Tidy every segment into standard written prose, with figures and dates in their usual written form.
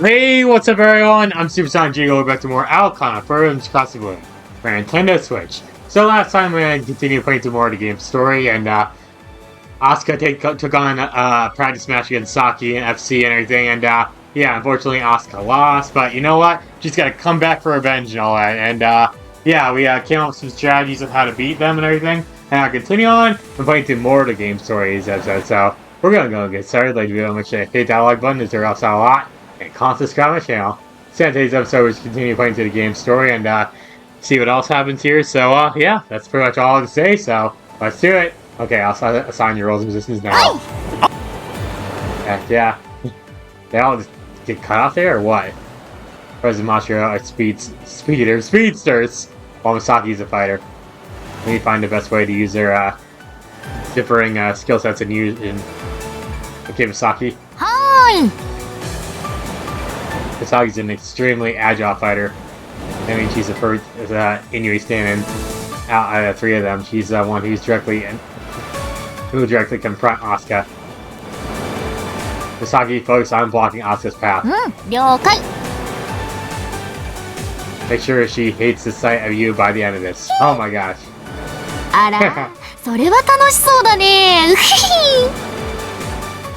Hey, what's up everyone? I'm SuperSonicJB, welcome back to more Aokana for Nintendo Switch. So last time we continued playing through more of the game's story, and Asuka took on a practice match against Saki and FC and everything, and yeah, unfortunately Asuka lost, but you know what? She's gotta come back for revenge and all that, and yeah, we came up with some strategies of how to beat them and everything, and I'll continue on and playing through more of the game stories episode, so we're gonna go get started. Like, make sure to hit that like button, is there else a lot? And constantly subscribe to my channel. So in today's episode, we're just continue playing through the game story and see what else happens here. So yeah, that's pretty much all I have to say. So let's do it. Okay, I'll assign your roles of resistance now. Heck yeah. They all just get cut off there or what? President Mashiro are speedsters, while Misaki's a fighter. We need to find the best way to use their differing skill sets and use in. Okay, Misaki. Hi. Misaki's an extremely agile fighter. I mean, she's the first Inui standing out of the three of them. She's the one who directly confront Asuka. Misaki focused on blocking Asuka's path. 了解 Make sure she hates the sight of you by the end of this. Oh my gosh. あらそれは楽しそうだねうひひ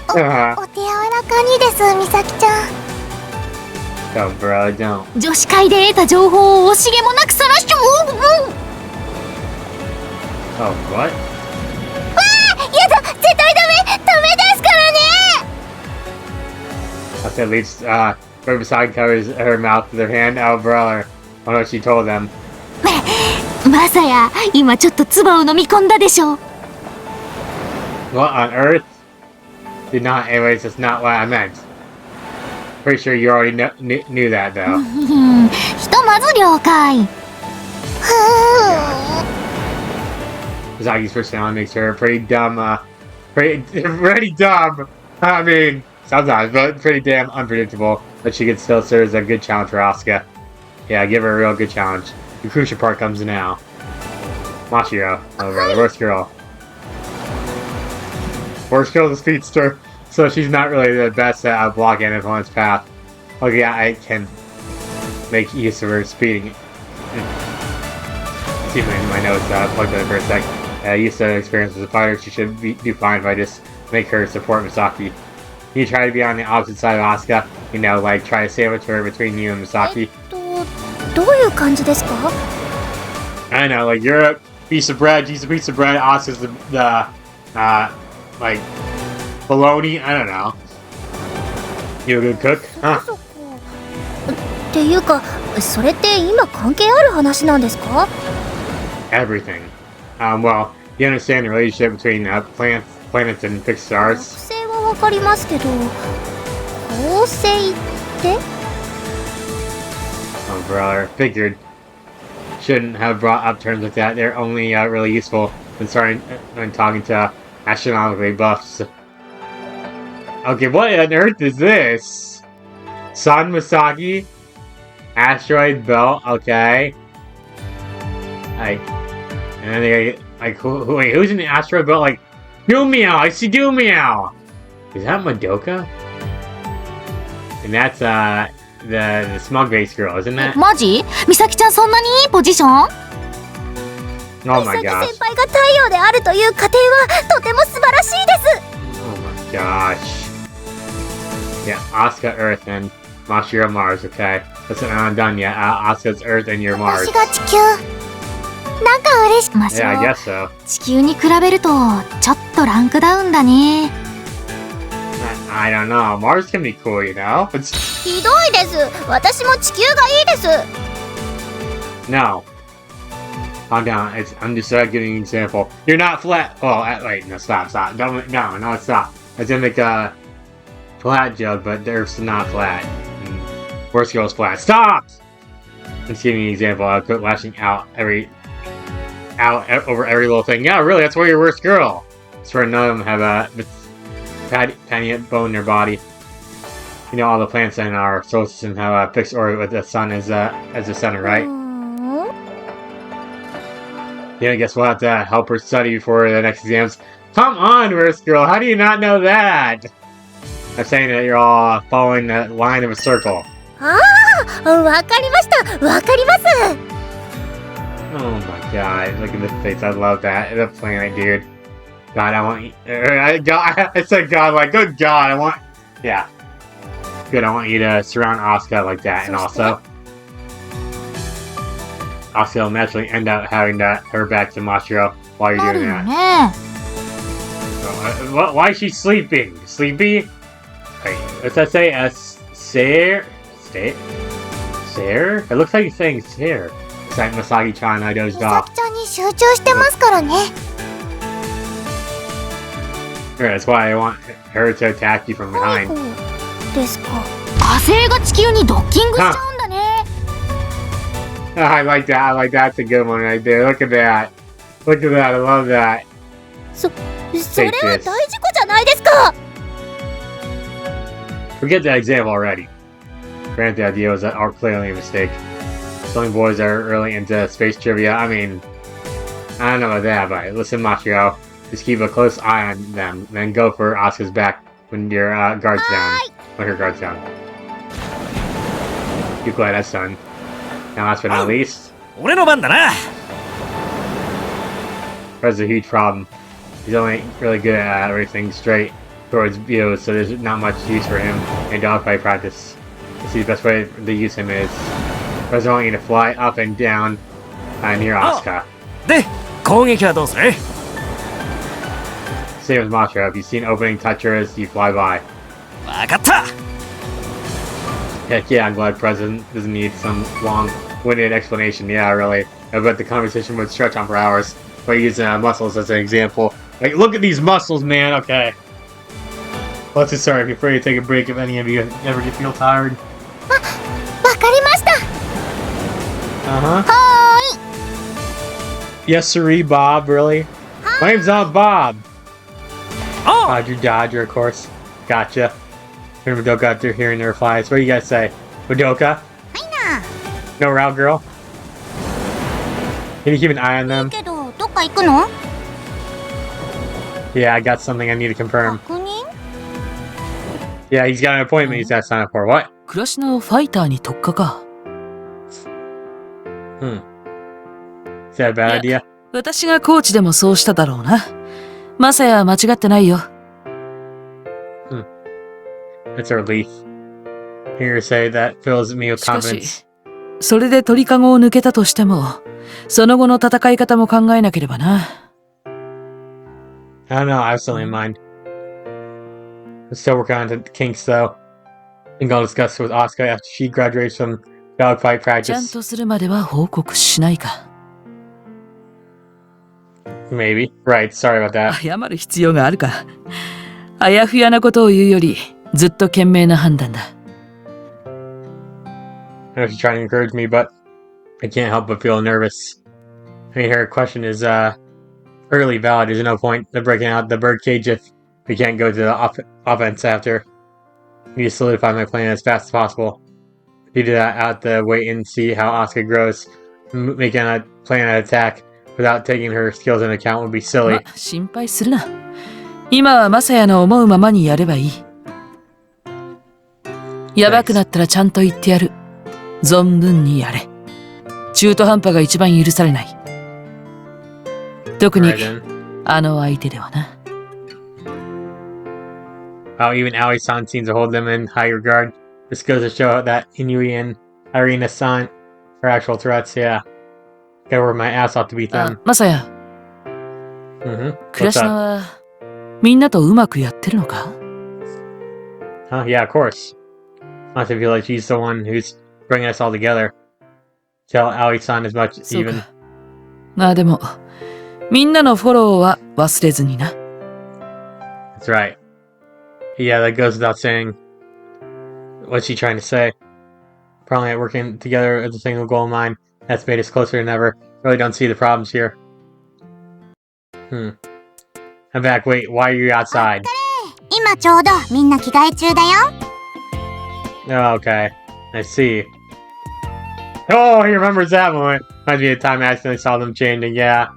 お手柔らかにです美咲ちゃん No, bro, don't. 女子会で得た情報を惜しげもなくさらしちゃう Oh, what? わあやだ絶対ダメですからね At least, where Misaki covers her mouth with her hand. Oh, brother. I don't know what she told them. まさや今ちょっと唾を飲み込んだでしょ What on earth? Did not, anyways, that's not what I meant. Pretty sure you already knew that, though. ひとまず了解 Misaki's personality makes her pretty dumb, pretty dumb. I mean, sometimes, but pretty damn unpredictable. But she can still serve as a good challenge for Asuka. Yeah, give her a real good challenge. The crucial part comes now. Mashiro, the worst girl. Worst girl is a speedster, so she's not really the best at blocking an opponent's path. Okay, yeah, I can make use of her speeding. See my notes plugged in for a sec. Used to experience as a fighter, she should do fine if I just make her support Misaki. You try to be on the opposite side of Asuka, you know, like try to sandwich her between you and Misaki. どういう感じですか I know, like you're a piece of bread, she's a piece of bread, Asuka's the like bologna, I don't know. You a good cook? Huh? っていうかそれって今関係ある話なんですか Everything. Well, you understand the relationship between planets and fixed 惑 stars? 星はわかりますけど恒星って Oh, brother, figured. Shouldn't have brought up terms like that. They're only really useful when talking to astronomically buffs. Okay, what on earth is this? Sun Misaki? Asteroid belt, okay. Like, and then they get, like, wait, who's in the asteroid belt? Like, Meow, I see Meow. Is that Madoka? And that's, the smug base girl, isn't that? マジ美咲ちゃんそんなにいいポジション Oh my 美咲 gosh. 先輩が太陽であるという過程はとても素晴らしいです Oh my gosh. Yeah, Asuka Earth and Mashiro Mars, okay. Listen, I'm not done yet. Asuka's Earth and you're Mars. 私が地球なんか嬉しい Yeah, I guess so. 地球に比べるとちょっとランクダウンだね I don't know. Mars can be cool, you know? But ひどいです私も地球がいいです no. Calm down. I'm just giving you an example. You're not flat. Oh, wait, no, stop. Don't, no, stop. I was gonna make a flat joke, but the Earth's not flat. And worst girl's flat. Stop! I'm just giving you an example. I'll quit lashing out over every little thing. Yeah, really, that's why you're worst girl. I swear none of them have a tiny bone in their body. You know, all the planets in our solar system have a fixed orbit with the sun as the center, right? Yeah, I guess we'll have to help her study before the next exams. Come on, worst girl, how do you not know that? I'm saying that you're all following the line of a circle. ああ、わかりました。わかります。 Oh my god, look at the face. I love that. The planet, dude. God, I want you. I said God, like, good God, I want. Yeah. Good, I want you to surround Asuka like that, and also. Asuka will naturally end up having her back to Mashiro while you're doing that. Why is she sleeping? Sleepy? Wait, what's that say? Stare? Stare? It looks like you're saying stare. It's like Masagi-chan, I dozed off. 美咲ちゃんに集中してますからね。 Yeah, that's why I want her to attack you from behind. ですか。火星が地球にドッキングしちゃうんだね。I like that. I like that. That's a good one right there. Look at that. Look at that. I love that. それは大事故じゃないですか。 Forget that example already. Granted, the idea was clearly a mistake. Some boys are really into space trivia. I mean, I don't know about that, but listen, Machiro. Just keep a close eye on them, then go for Asuka's back when your guard's down. When her guard's down. You're glad that's done. Now, last but not least, there's a huge problem. He's only really good at everything straight towards view, so there's not much use for him in dogfight practice. See, the best way to use him is I want you to fly up and down near Asuka. Same as Machiro. If you see an opening touch her as you fly by. Heck yeah, I'm glad President doesn't need some long-winded explanation. Yeah, really. I bet the conversation would stretch on for hours. But using muscles as an example. Like, look at these muscles, man. Okay. Let's just start before you take a break if any of you ever feel tired. わかりました。 Uh-huh. はーい。 Yes, sirree, Bob, really? My name's not Bob. Roger Dodger, of course. Gotcha. Hear Madoka after hearing the replies. What do you guys say? Madoka? No row girl? Can you keep an eye on them? けどどっか行くの？ Yeah, I got something I need to confirm. 確認？ Yeah, he's got an appointment he's got to sign up for. What? 暮らしのファイターに特化か。Is that a bad idea? 私がコーチでもそうしただろうな。マサヤは間違ってないよ。It's a relief. Hear you say that fills me with しか confidence. し、それで鳥かごを抜けたとしても、その後の戦い方も考えなければな。I don't know, I have something in mind. I'm still working on the kinks though. I think I'll discuss with Asuka after she graduates from dogfight ちゃん practice. とするまでは報告しないか。Maybe. Right, sorry about that. 謝る必要があるか。あやふやなことを言うより、ずっと賢明な判断だ。I know she's trying to encourage me, but I can't help but feel nervous. I mean, her question is early valid. There's no point to breaking out the birdcage if we can't go to the offense after. I need to solidify my plan as fast as possible. You do that, I have to wait and see how Asuka grows. Making a plan an attack without taking her skills into account would be silly. ま、心配するな。今はマサヤの思うままにやればいい。やばくなったらちゃんと言ってやる。存分にやれ。中途半端が一番許されない。特に、あの相手ではな。How even Aoi-san seems to hold them in high regard. This goes to show that Inui and Irina-san are actual threats, yeah. Gotta work my ass off to beat them. マサヤ、 クラ What's シナ up? は、みんなとうまくやってるのか？ Yeah, of course. I feel like she's the one who's bringing us all together. Tell Aoi-san as much そう even. か。まあでも、みんなのフォローは忘れずにな。That's right. Yeah, that goes without saying. What's she trying to say? Probably working together as a single goal in mind. That's made us closer than ever. Really don't see the problems here. I'm back. Wait, why are you outside? 今ちょうどみんな着替え中だよ。 Oh, okay. I see. Oh, he remembers that moment. Might be a time I accidentally saw them changing, yeah.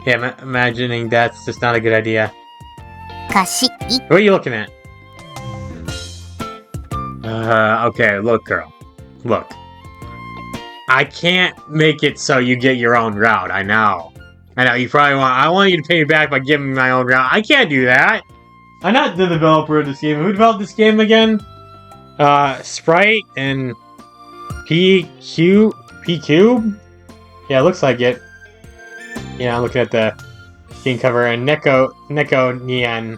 Yeah, imagining that's just not a good idea. かしい。 What are you looking at? Okay, look, girl. Look. I can't make it so you get your own route, I know. I know, you probably I want you to pay me back by giving me my own route. I can't do that! I'm not the developer of this game. Who developed this game again? Sprite and P-Cube? Yeah, it looks like it. Yeah, I'm looking at the game cover, and Neko Nian.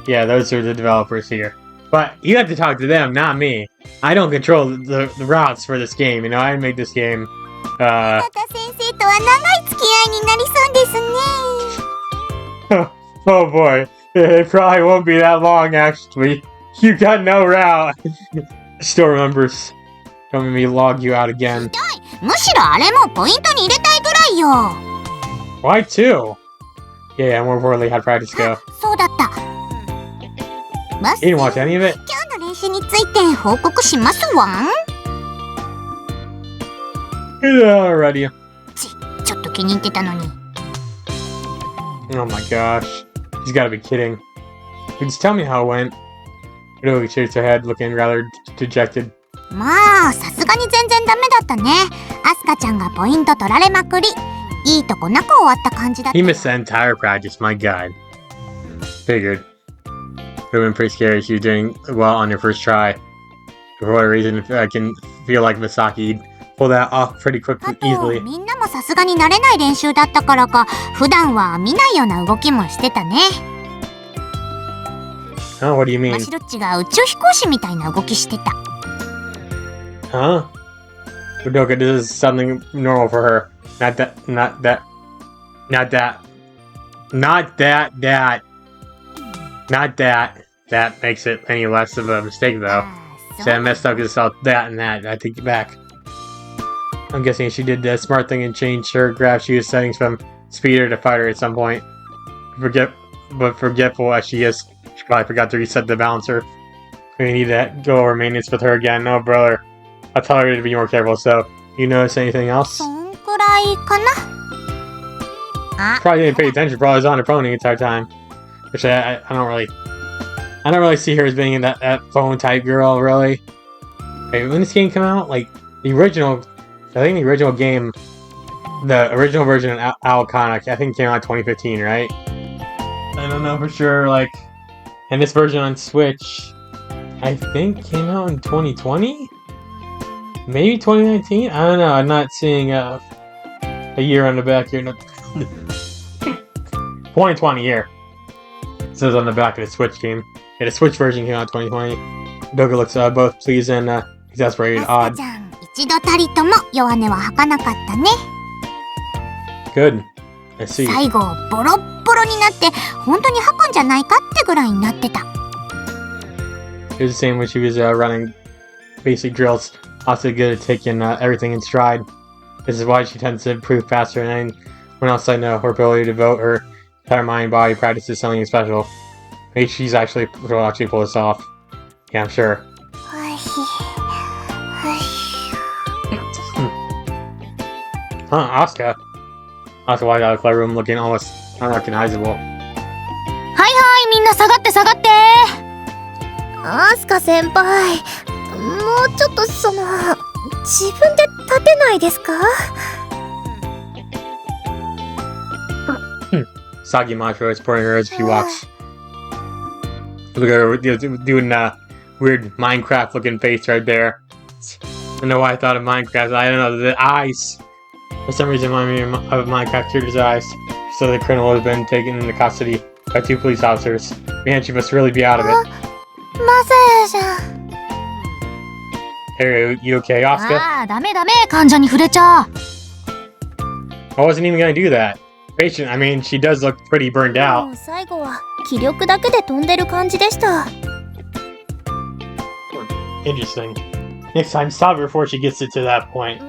Yeah, those are the developers here. But you have to talk to them, not me. I don't control the routes for this game, you know, I made this game. Oh boy, it probably won't be that long, actually. You got no route. Still remembers. Don't make me log you out again. Why two? Yeah, more importantly, how'd practice go? You didn't watch any of it? Alrighty. Oh my gosh. He's gotta be kidding. Just tell me how it went. Really shakes her head, looking rather dejected. He missed the entire practice, my god. Figured. It would have been pretty scary if you were doing well on your first try. For whatever reason, I can feel like Misaki pulled that off pretty quickly, easily. Oh, what do you mean? Huh? Udoka, this is something normal for her. Not that makes it any less of a mistake, though. Say I messed up because I saw that and that. I take it back. I'm guessing she did the smart thing and changed her graph use settings from speeder to fighter at some point. Forgetful as she is, she probably forgot to reset the balancer. We need to go over maintenance with her again. No, brother. I'll tell her to be more careful. So, you notice anything else? Probably didn't pay attention. Probably was on her phone the entire time. Which I don't really see her as being that phone type girl, really. Wait, when this game came out, like the original, I think the original game, the original version of Aokana, I think came out in 2015, right? I don't know for sure, like, and this version on Switch, I think came out in 2020? Maybe 2019? I don't know, I'm not seeing a year on the back here. 2020 year. It says on the back of the Switch game. Yeah, the Switch version came out in 2020. Doga looks both pleased and exasperated. Odd. Good. I see. It was the same when she was running basic drills. Also good at taking everything in stride. This is why she tends to improve faster than anyone else I know. Her ability to devote her entire mind body practice is something special. Maybe she'll actually pull this off. Yeah, I'm sure. Asuka. Asuka walked out of the playroom looking almost unrecognizable. Asuka senpai, もうちょっと自分で立てないですか? Saki Mantra is supporting her as she walks. Look at her doing weird Minecraft looking face right there. I don't know why I thought of Minecraft. I don't know, the eyes. For some reason, remind me of Minecraft character's eyes. So the criminal has been taken into custody by 2 police officers. Man, she must really be out of it. Hey, you okay, Asuka? I wasn't even gonna do that. Patient, I mean, she does look pretty burned out. Interesting. Next time, stop her before she gets it to that point.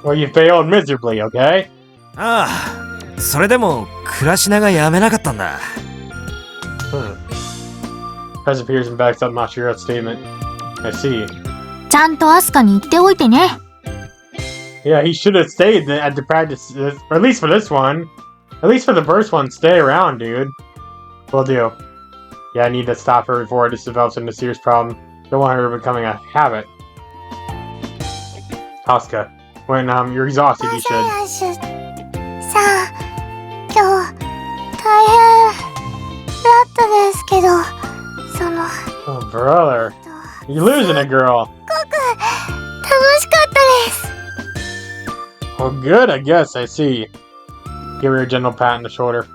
Well, you failed miserably, okay? それでもクラシナがやめなかったんだ。President Pearson backs up Mashiro's statement. I see. Yeah, he should have stayed at the practice, or at least for this one. At least for the first one, stay around, dude. Will do. Yeah, I need to stop her before this develops into a serious problem. Don't want her becoming a habit. Asuka, when you're exhausted, you should. さあ、今日大変だったですけど、その Oh, brother. You're losing it, girl. 楽しかったです。 Well, good, I guess. I see. Give her a gentle pat on the shoulder.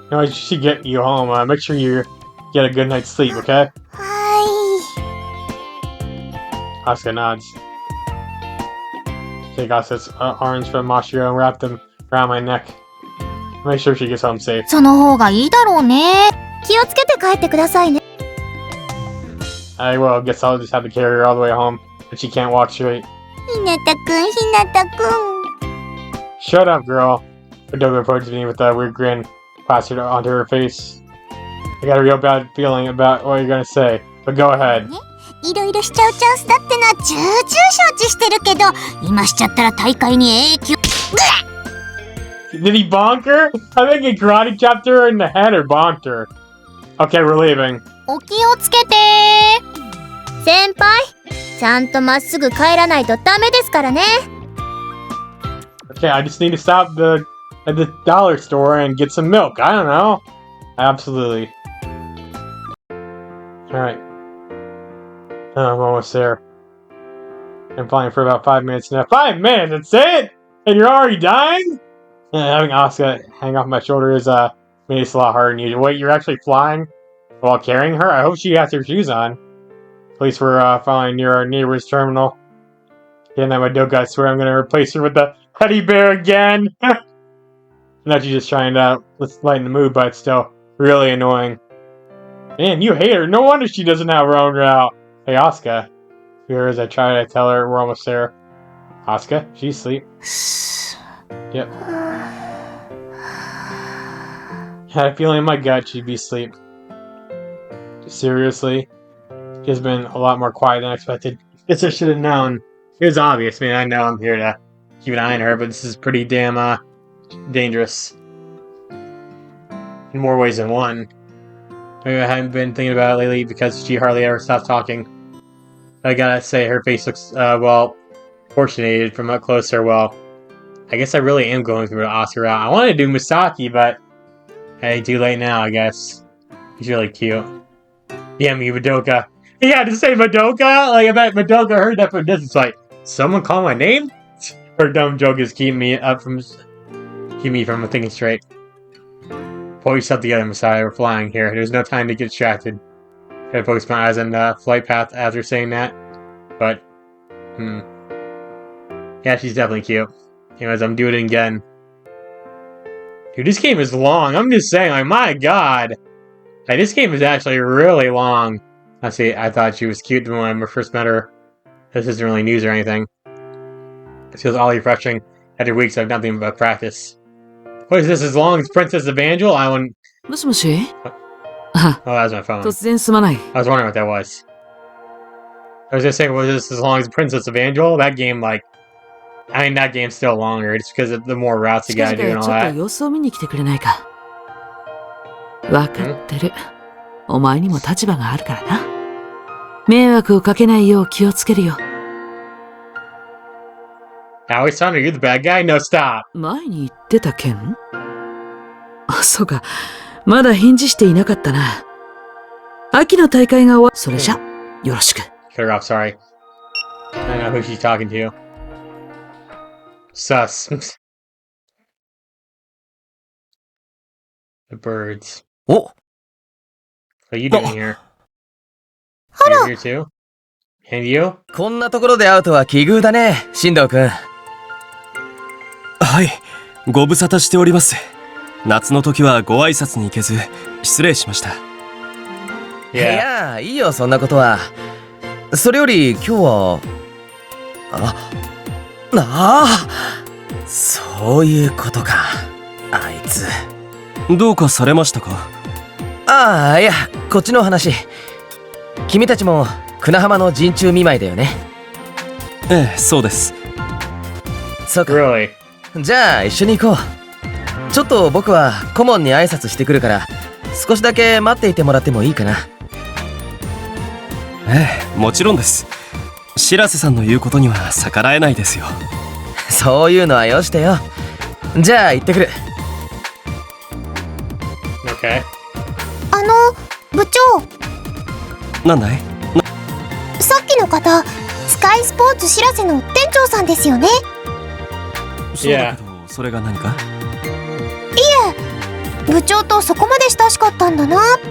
You know, she should get you home. Make sure you get a good night's sleep, okay? は Asuka nods. Take Asuka's arms from Mashiro and wrap them around my neck. Make sure she gets home safe. い。その方がいいだろうね。気をつけて帰ってくださいね。 I will. Guess I'll just have to carry her all the way home. But she can't walk straight. ひなたくん、ひなたくん。 Shut up, girl. Madoka approaches me with a weird grin plastered onto her face. I got a real bad feeling about what you're gonna say, but go ahead. いろいろしちゃうチャンスだってのは重々承知してるけど、今しちゃったら大会に影響。 Did he bonk her? I think he karate chopped her in the head or bonked her. Okay, we're leaving. お気をつけて。先輩、ちゃんとまっすぐ帰らないとダメですからね。 Okay, I just need to stop at the dollar store and get some milk. I don't know. Absolutely. Alright. I'm almost there. I'm flying for about 5 minutes now. 5 minutes, that's it? And you're already dying? Having Asuka hang off my shoulder is made it a lot harder than usual. Wait, you're actually flying while carrying her? I hope she has her shoes on. At least we're finally near our neighbor's terminal. Getting that Madoka, I swear I'm gonna replace her with the teddy bear again. Not you just trying to lighten the mood, but it's still really annoying. Man, you hate her. No wonder she doesn't have her own route. Hey, Asuka. Here as I try to tell her we're almost there. Asuka, she's asleep. Yep. Had a feeling in my gut she'd be asleep. Seriously. She has been a lot more quiet than I expected. Guess I should have known. It was obvious, man. I know I'm here to keep an eye on her, but this is pretty damn, dangerous. In more ways than one. Maybe I haven't been thinking about it lately because she hardly ever stops talking. I gotta say, her face looks, well, fortunated from up closer. Well, I guess I really am going through the Oscar route. I wanted to do Misaki, but hey, too late now, I guess. He's really cute. Yeah, me, Madoka. He had to say Madoka? Like, I bet Madoka heard that from a distance. Like, someone call my name? Her dumb joke is keeping me from thinking straight. Pull yourself together, Messiah. We're flying here. There's no time to get distracted. Gotta focus my eyes on the flight path after saying that. But, yeah, she's definitely cute. Anyways, I'm doing it again. Dude, this game is long. I'm just saying, like, my god. Like, this game is actually really long. I see, I thought she was cute when I first met her. This isn't really news or anything. It feels all refreshing after weeks of nothing but practice. What is this, as long as Princess Evangel? I wouldn't... もしもし Oh, that was my phone. 突然すまない。 I was wondering what that was. I was gonna say, was this as long as Princess Evangel? That game, like... I mean, that game's still longer. It's because of the more routes you 近 gotta do 々 and ち all ょっと that. 様子を見に来てくれないか。わかってる。お前にも立場があるからな。迷惑をかけないよう気をつけるよ。I always thought you're the bad guy? No, stop. 前に言ってた件？あ、そうか。まだ返事していなかったな。秋の大会が終わる。それじゃ、よろしく。 Cut her off, sorry. I know who she's talking to. Sus. The birds. お What are you doing here? You're here too? And you? こんなところで会うとは奇遇だね、進藤くん。はい、ご無沙汰しております。夏の時はご挨拶に行けず、失礼しました。いや、いいよ、そんなことは。それより今日は、そういうことか、あいつ。どうかされましたか？ああ、いや、こっちの話。君たちも砂浜の陣中見舞いだよね。ええ、そうです。そうか。Really? じゃあ一緒に行こう。ちょっと僕は顧問に挨拶してくるから、少しだけ待っていてもらってもいいかな。ええ、もちろんです。白瀬さんの言うことには逆らえないですよ。そういうのはよしてよ。じゃあ行ってくる。Okay. 部長、なんだい？さっきの方、スカイスポーツしらせの店長さんですよね。そうだけど、それが何か？部長とそこまで親しかったんだなって。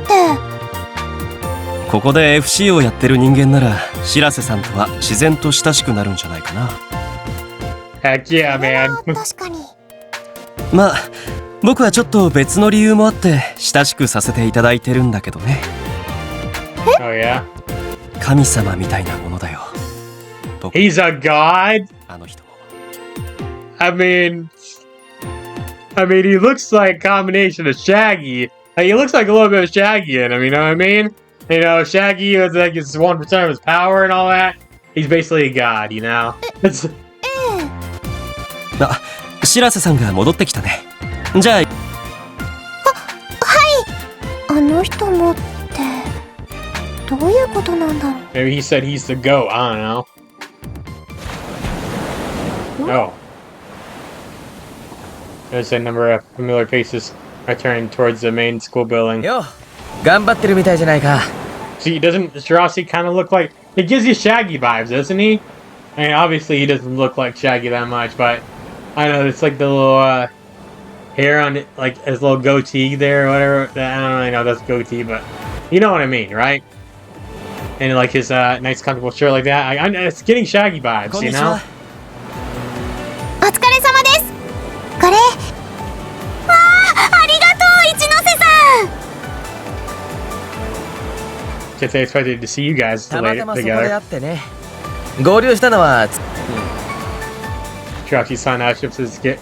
ここで FC をやってる人間なら白瀬さんとは自然と親しくなるんじゃないかな。Heck yeah, man. 確かに。まあ僕はちょっと別の理由もあって親しくさせていただいてるんだけどね。Oh yeah. 神様みたいなものだよ。He's a god. あの人も。I mean, he looks like a combination of Shaggy. Like, he looks like a little bit of Shaggy in him, you know what I mean? You know, Shaggy is like his 1% of his power and all that. He's basically a god, you know? あ、白瀬さんが戻ってきたね。じゃあ、あの人もってどういうことなんだろう。 Maybe he said he's the goat, I don't know. Oh. There's a number of familiar faces returning towards the main school building. よ、頑張ってるみたいじゃないか。 See, doesn't Jurassic kind of look like... It gives you Shaggy vibes, doesn't he? I mean, obviously he doesn't look like Shaggy that much, but... I know, it's like the little, hair on it, like his little goatee there or whatever. I don't really know if that's goatee, but... You know what I mean, right? And like his, nice comfortable shirt like that. It's getting Shaggy vibes, you know? お疲れ様です。これ。わあ、ありがとう、一ノ瀬さん。Guess I expected to see you guys たまたまそこで together. 会ってね。合流したのは Jirachi son ships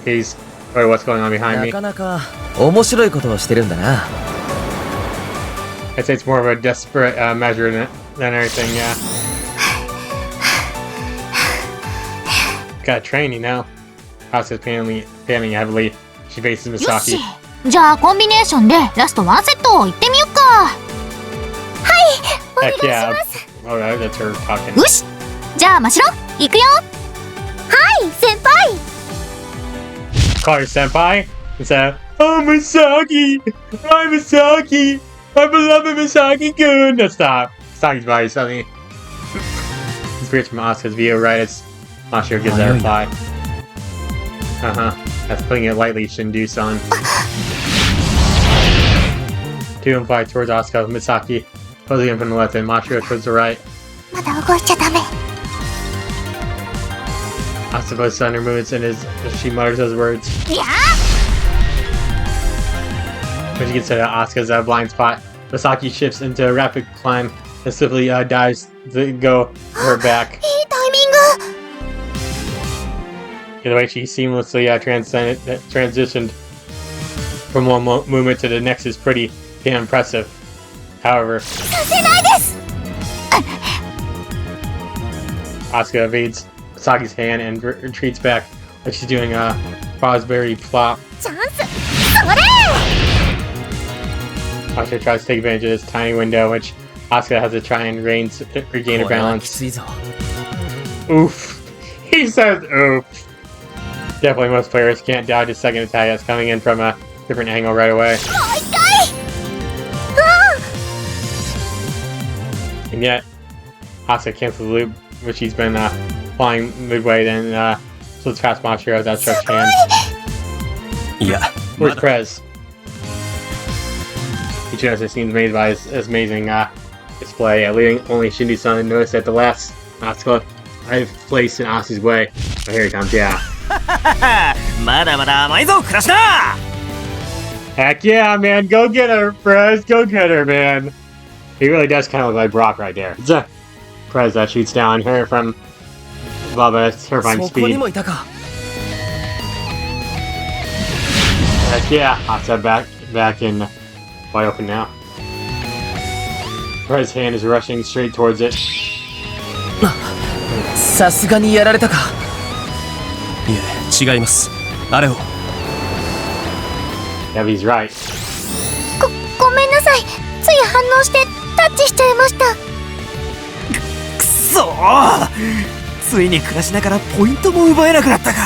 his... Or what's going on behind な me? かなか面白いことをしてるんだな。 I'd say it's more of a desperate measure than anything, yeah. Got training now. Asuka's panting heavily. She faces よし Misaki. じゃあコンビネーションでラストワンセットをいってみようか。はい、お願い Heck し yeah. ます。 Oh, that's her talking. よし、じゃあましろ行くよ。はい、先輩。 Call her senpai and say, "Oh, Misaki! I'm Misaki! My beloved Misaki-kun!" No, stop. Misaki's body suddenly. Inspired from Asuka's view, right as Mashiro gives that reply. That's putting it lightly, Shindu-san. 2 and 5 towards Asuka, Misaki posing him from the left and Mashiro towards the right. まだ動いちゃダメ。 Asuka puts on her moves and as she mutters those words. いや When she gets to Asuka's blind spot, Misaki shifts into a rapid climb and swiftly dives to go her back. いいタイミング。 The way she seamlessly transitioned from one movement to the next is pretty damn impressive. However, させないです。 Asuka evades Misaki's hand and retreats back like she's doing a raspberry plop. チャンス。それ。 Asuka tries to take advantage of this tiny window, which Asuka has to try and regain her これは balance. きついぞ。 Oof. He says oof. Definitely most players can't dodge a second attack that's coming in from a different angle right away. もう一回。And yet, Asuka cancels the loop, which she's been flying midway, then slips past Mashiro's outstretched hand. いや、 Where's Prez? Ichinosu seems amazed by his amazing display, leaving only Shindu-san to notice that the last Asuka I've placed in Asuka's way. Oh, here he comes, yeah. まだまだ甘いぞ、クラッシュだ。 Heck yeah, man. Go get her, Prez. Go get her, man. He really does kind of look like Brock right there. Prez shoots down her from above a terrifying そこに speed. もいたか。 Heck yeah. Asuka back in wide open now. Prez's hand is rushing straight towards it. さすがにやられたか。いえ、違います。あれを。Yeah, he's right. ごめんなさ反応してタッチしちゃいました。くそー、ついに暮らしながらポイントも奪えなくなったか。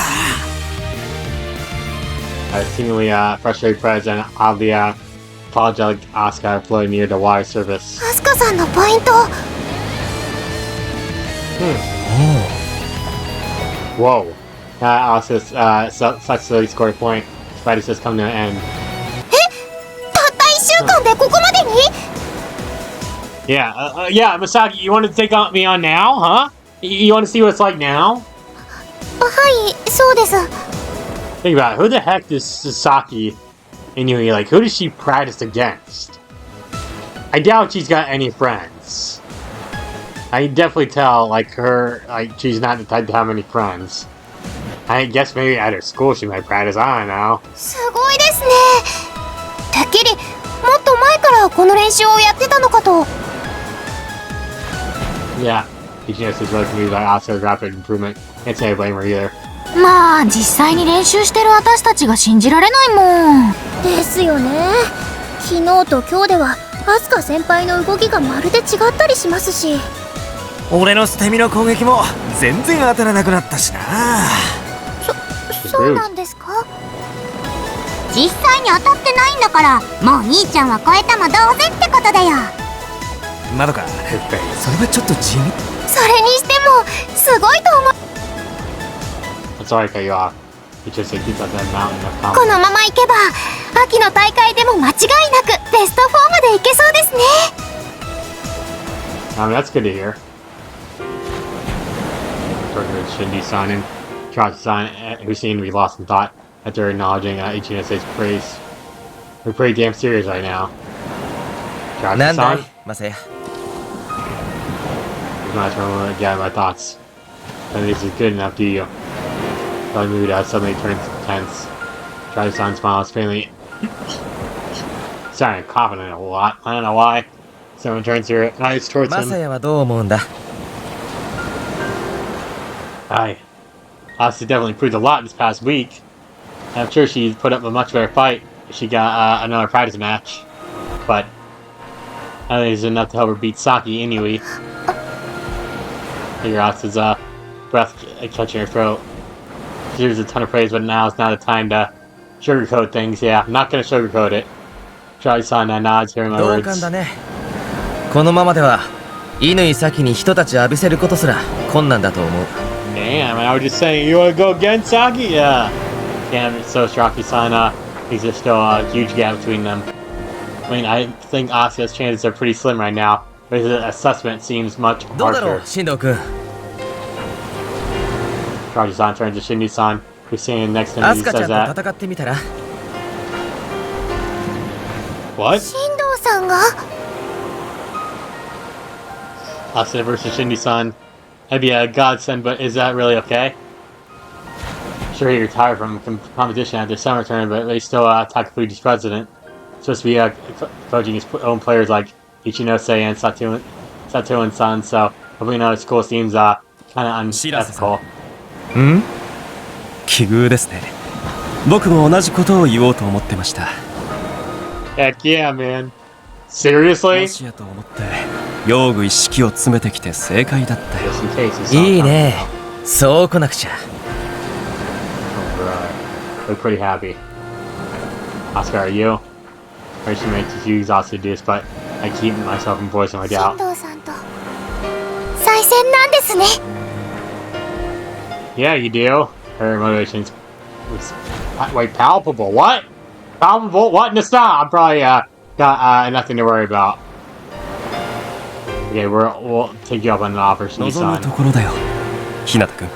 Seemingly frustrated President oddly apologetic Asuka floating near the water surface. アスカさんのポイント。Whoa. Asuka's successfully scored a point. Fight has come to an end. たった1週間でここまでに？ Yeah, Misaki, you want to take me on now, huh? You want to see what it's like now? はい、そうです。Think about it. Who the heck is Saki Inui? Like, who does she practice against? I doubt she's got any friends. I can definitely tell, like, she's not the type to have many friends. I guess maybe at her school she might practice, I don't know. すごいですね。てっきりもっと前からこの練習をやってたのかと。Yeah, Ichino says really confused by Asuka's rapid improvement. Can't say I blame her either. まあ実際に練習してる私たちが信じられないもん。ですよね。昨日と今日ではアスカ先輩の動きがまるで違ったりしますし。俺の捨て身の攻撃も全然当たらなくなったしな。そうなんですか？実際に当たってないんだから、もう兄ちゃんは超えたも同然ってことだよ。まどか、それはちょっと地味。それにしてもすごいと思う。I'm sorry to cut you off. He just said keep up that mountain of こ confidence. のままいけば秋の大会でも間違いなくベスト4までいけそうですね。That's good to hear. Talking with Shinji-san and Chachi-san, who seem to be lost in thought after acknowledging Ichino-sen's praise. We're pretty damn serious right now. なんだ Chachi-san? いマサヤ。 Here's my turn to gather my thoughts. And this is good enough, do you? The mood suddenly turns tense. Chachi-san smiles faintly. Sorry, I'm coughing a lot. I don't know why. Someone turns her eyes towards マサ him. ヤはどう思うんだ？ Aye. Asuka definitely improved a lot this past week. I'm sure she's put up a much better fight if she got another practice match. But I don't think it's enough to help her beat Saki Inui. Figure Asuka's breath catching her throat. She deserves a ton of praise, but now it's not the time to sugarcoat things. Yeah, I'm not gonna sugarcoat it. Charlie-san nods, hearing my 同 words. 感だね。このままでは乾先に一立ち浴びせることすら困難だと思う。 Damn, I was just saying, you wanna go against Saki? Yeah. Damn, it's so Saki-san, there's still a huge gap between them. I mean, I think Asuka's chances are pretty slim right now, but his assessment seems much どうだろ harsher. う、進藤君。 Saki-san turns to Shinji-san, who's standing next to him ア as ス he カちゃ says ん that. と戦ってみたら？ What? 進藤さんが？ Asuka versus Shinji-san. That'd be a godsend, but is that really okay? Sure, he retired from competition at the summer tournament, but he's still Takafuji's president. Supposed to be coaching his own players like Ichinose and Sato-san, so hopefully now his school seems kind of unethical. ん？奇遇ですね。僕も同じことを言おうと思ってました。 Heck yeah, man. Seriously? もしやと思って用具一式を詰めてきて正解だったよ。 Just in case he's いいね。そうこなくちゃ。 Look pretty happy. Asuka, are you? I should make you exhausted to do this, but I keep myself from voicing my 進 doubt. 藤さんと再戦なんですね。 Yeah, you do. Her motivation's wait, palpable. What? Palpable? What? No, stop. I'm probably got nothing to worry about. Okay, we'll take you up on an offer, 望む Shinji-san. ところだよ、日向君。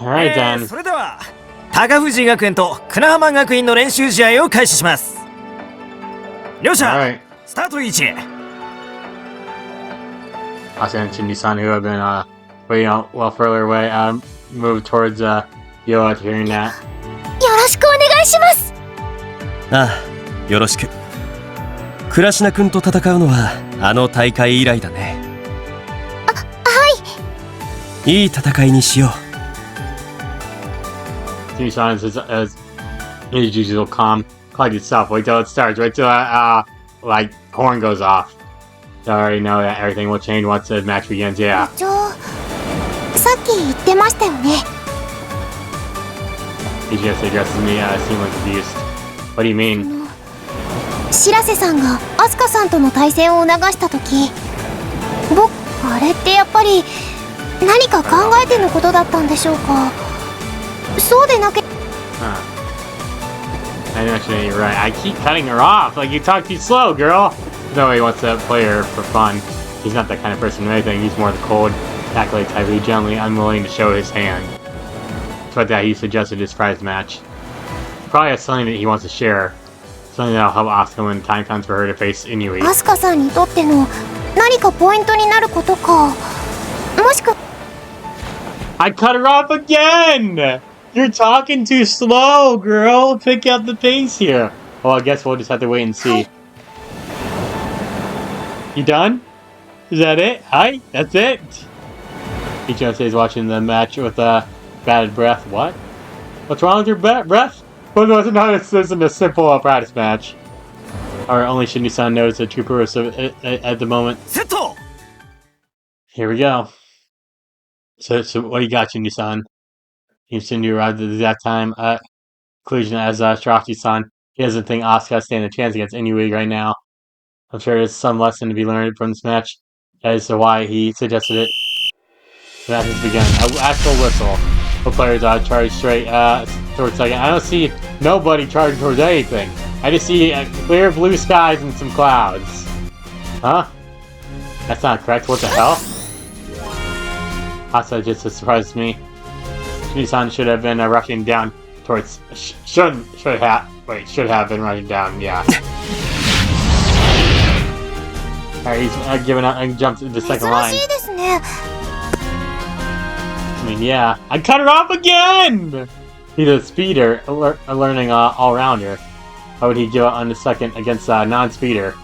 Alright then. それでは高藤学園と久那浜学院の練習試合を開始します。両者、 Alright. スタート位置へ。 Asuka and Shinji-san, who have been waiting out well further away, move towards Yoa to hearing that. よろしくお願いします。ああ、よろしく。倉科君と戦うのはあの大会以来だね。いい戦いにしよう。 Shinji-san is his usual calm quite itself. Wait till it starts. Wait till like horn goes off. So I already know that everything will change once the match begins. Yeah. 部長、さっき言ってましたよね。 He just addresses me, seemingly confused. What do you mean? 白瀬さんがアスカさんとの対戦を促した時、あれってやっぱり何か考えてのことだったんでしょうか。そうでなけ。I actually, you're right. I keep cutting her off. Like, you talk too slow, girl. No, he wants to play her for fun. He's not that kind of person or anything. He's more the cold, calculated type who's generally unwilling to show his hand. But that he suggested his prize match. Probably has something that he wants to share. Something that'll help Asuka when time comes for her to face Inui. アスカさんにとっての何かポイントになることか。もしくは I cut her off again! You're talking too slow, girl! Pick up the pace here. Well, I guess we'll just have to wait and see. You done? Is that it? Hi? That's it? Ichino stays watching the match with bated breath. What? What's wrong with your breath? Well, this isn't a simple practice match. Or only Shinji-san knows the trooper at the moment. Here we go. So what do you got, Shinji-san? Shinji arrived at the exact time conclusion as Shirashi-san. He doesn't think Asuka has stand a chance against Inui right now. I'm sure there's some lesson to be learned from this match. That is why he suggested it. The match has begun. An actual whistle. The players charge straight towards second. I don't see nobody charging towards anything. I just see clear blue skies and some clouds. Huh? That's not correct. What the hell? Asuka just surprised me. Shinji-san should have been rushing down towards. Should have been rushing down. Yeah. Alright, he's giving up and jumped to the second line. 珍しいですね。 I mean, yeah. I cut her off again! He's a speeder, a learning all-rounder. Why would he give up on the second against a non-speeder?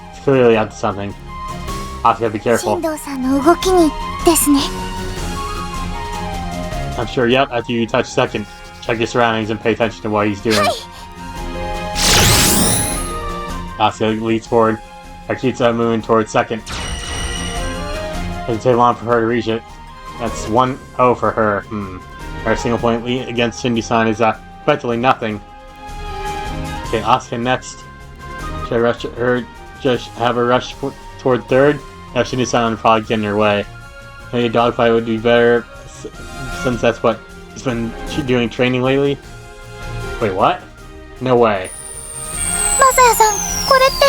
It's clearly up to something. Asuka, be careful. 進藤さんの動きにですね。 I'm sure, yep, after you touch second, check your surroundings and pay attention to what he's doing. Asuka leads forward. Akita moving towards second. Doesn't take long for her to reach it. That's 1-0 for her. Her single point lead against Shinji-san is effectively nothing. Okay, Asuka next. Should I rush her? Just have her rush toward third? Now Shinji-san would probably get in her way. Maybe a dogfight would be better, since that's what he's been doing training lately. Wait, what? No way. マサヤさん、これって。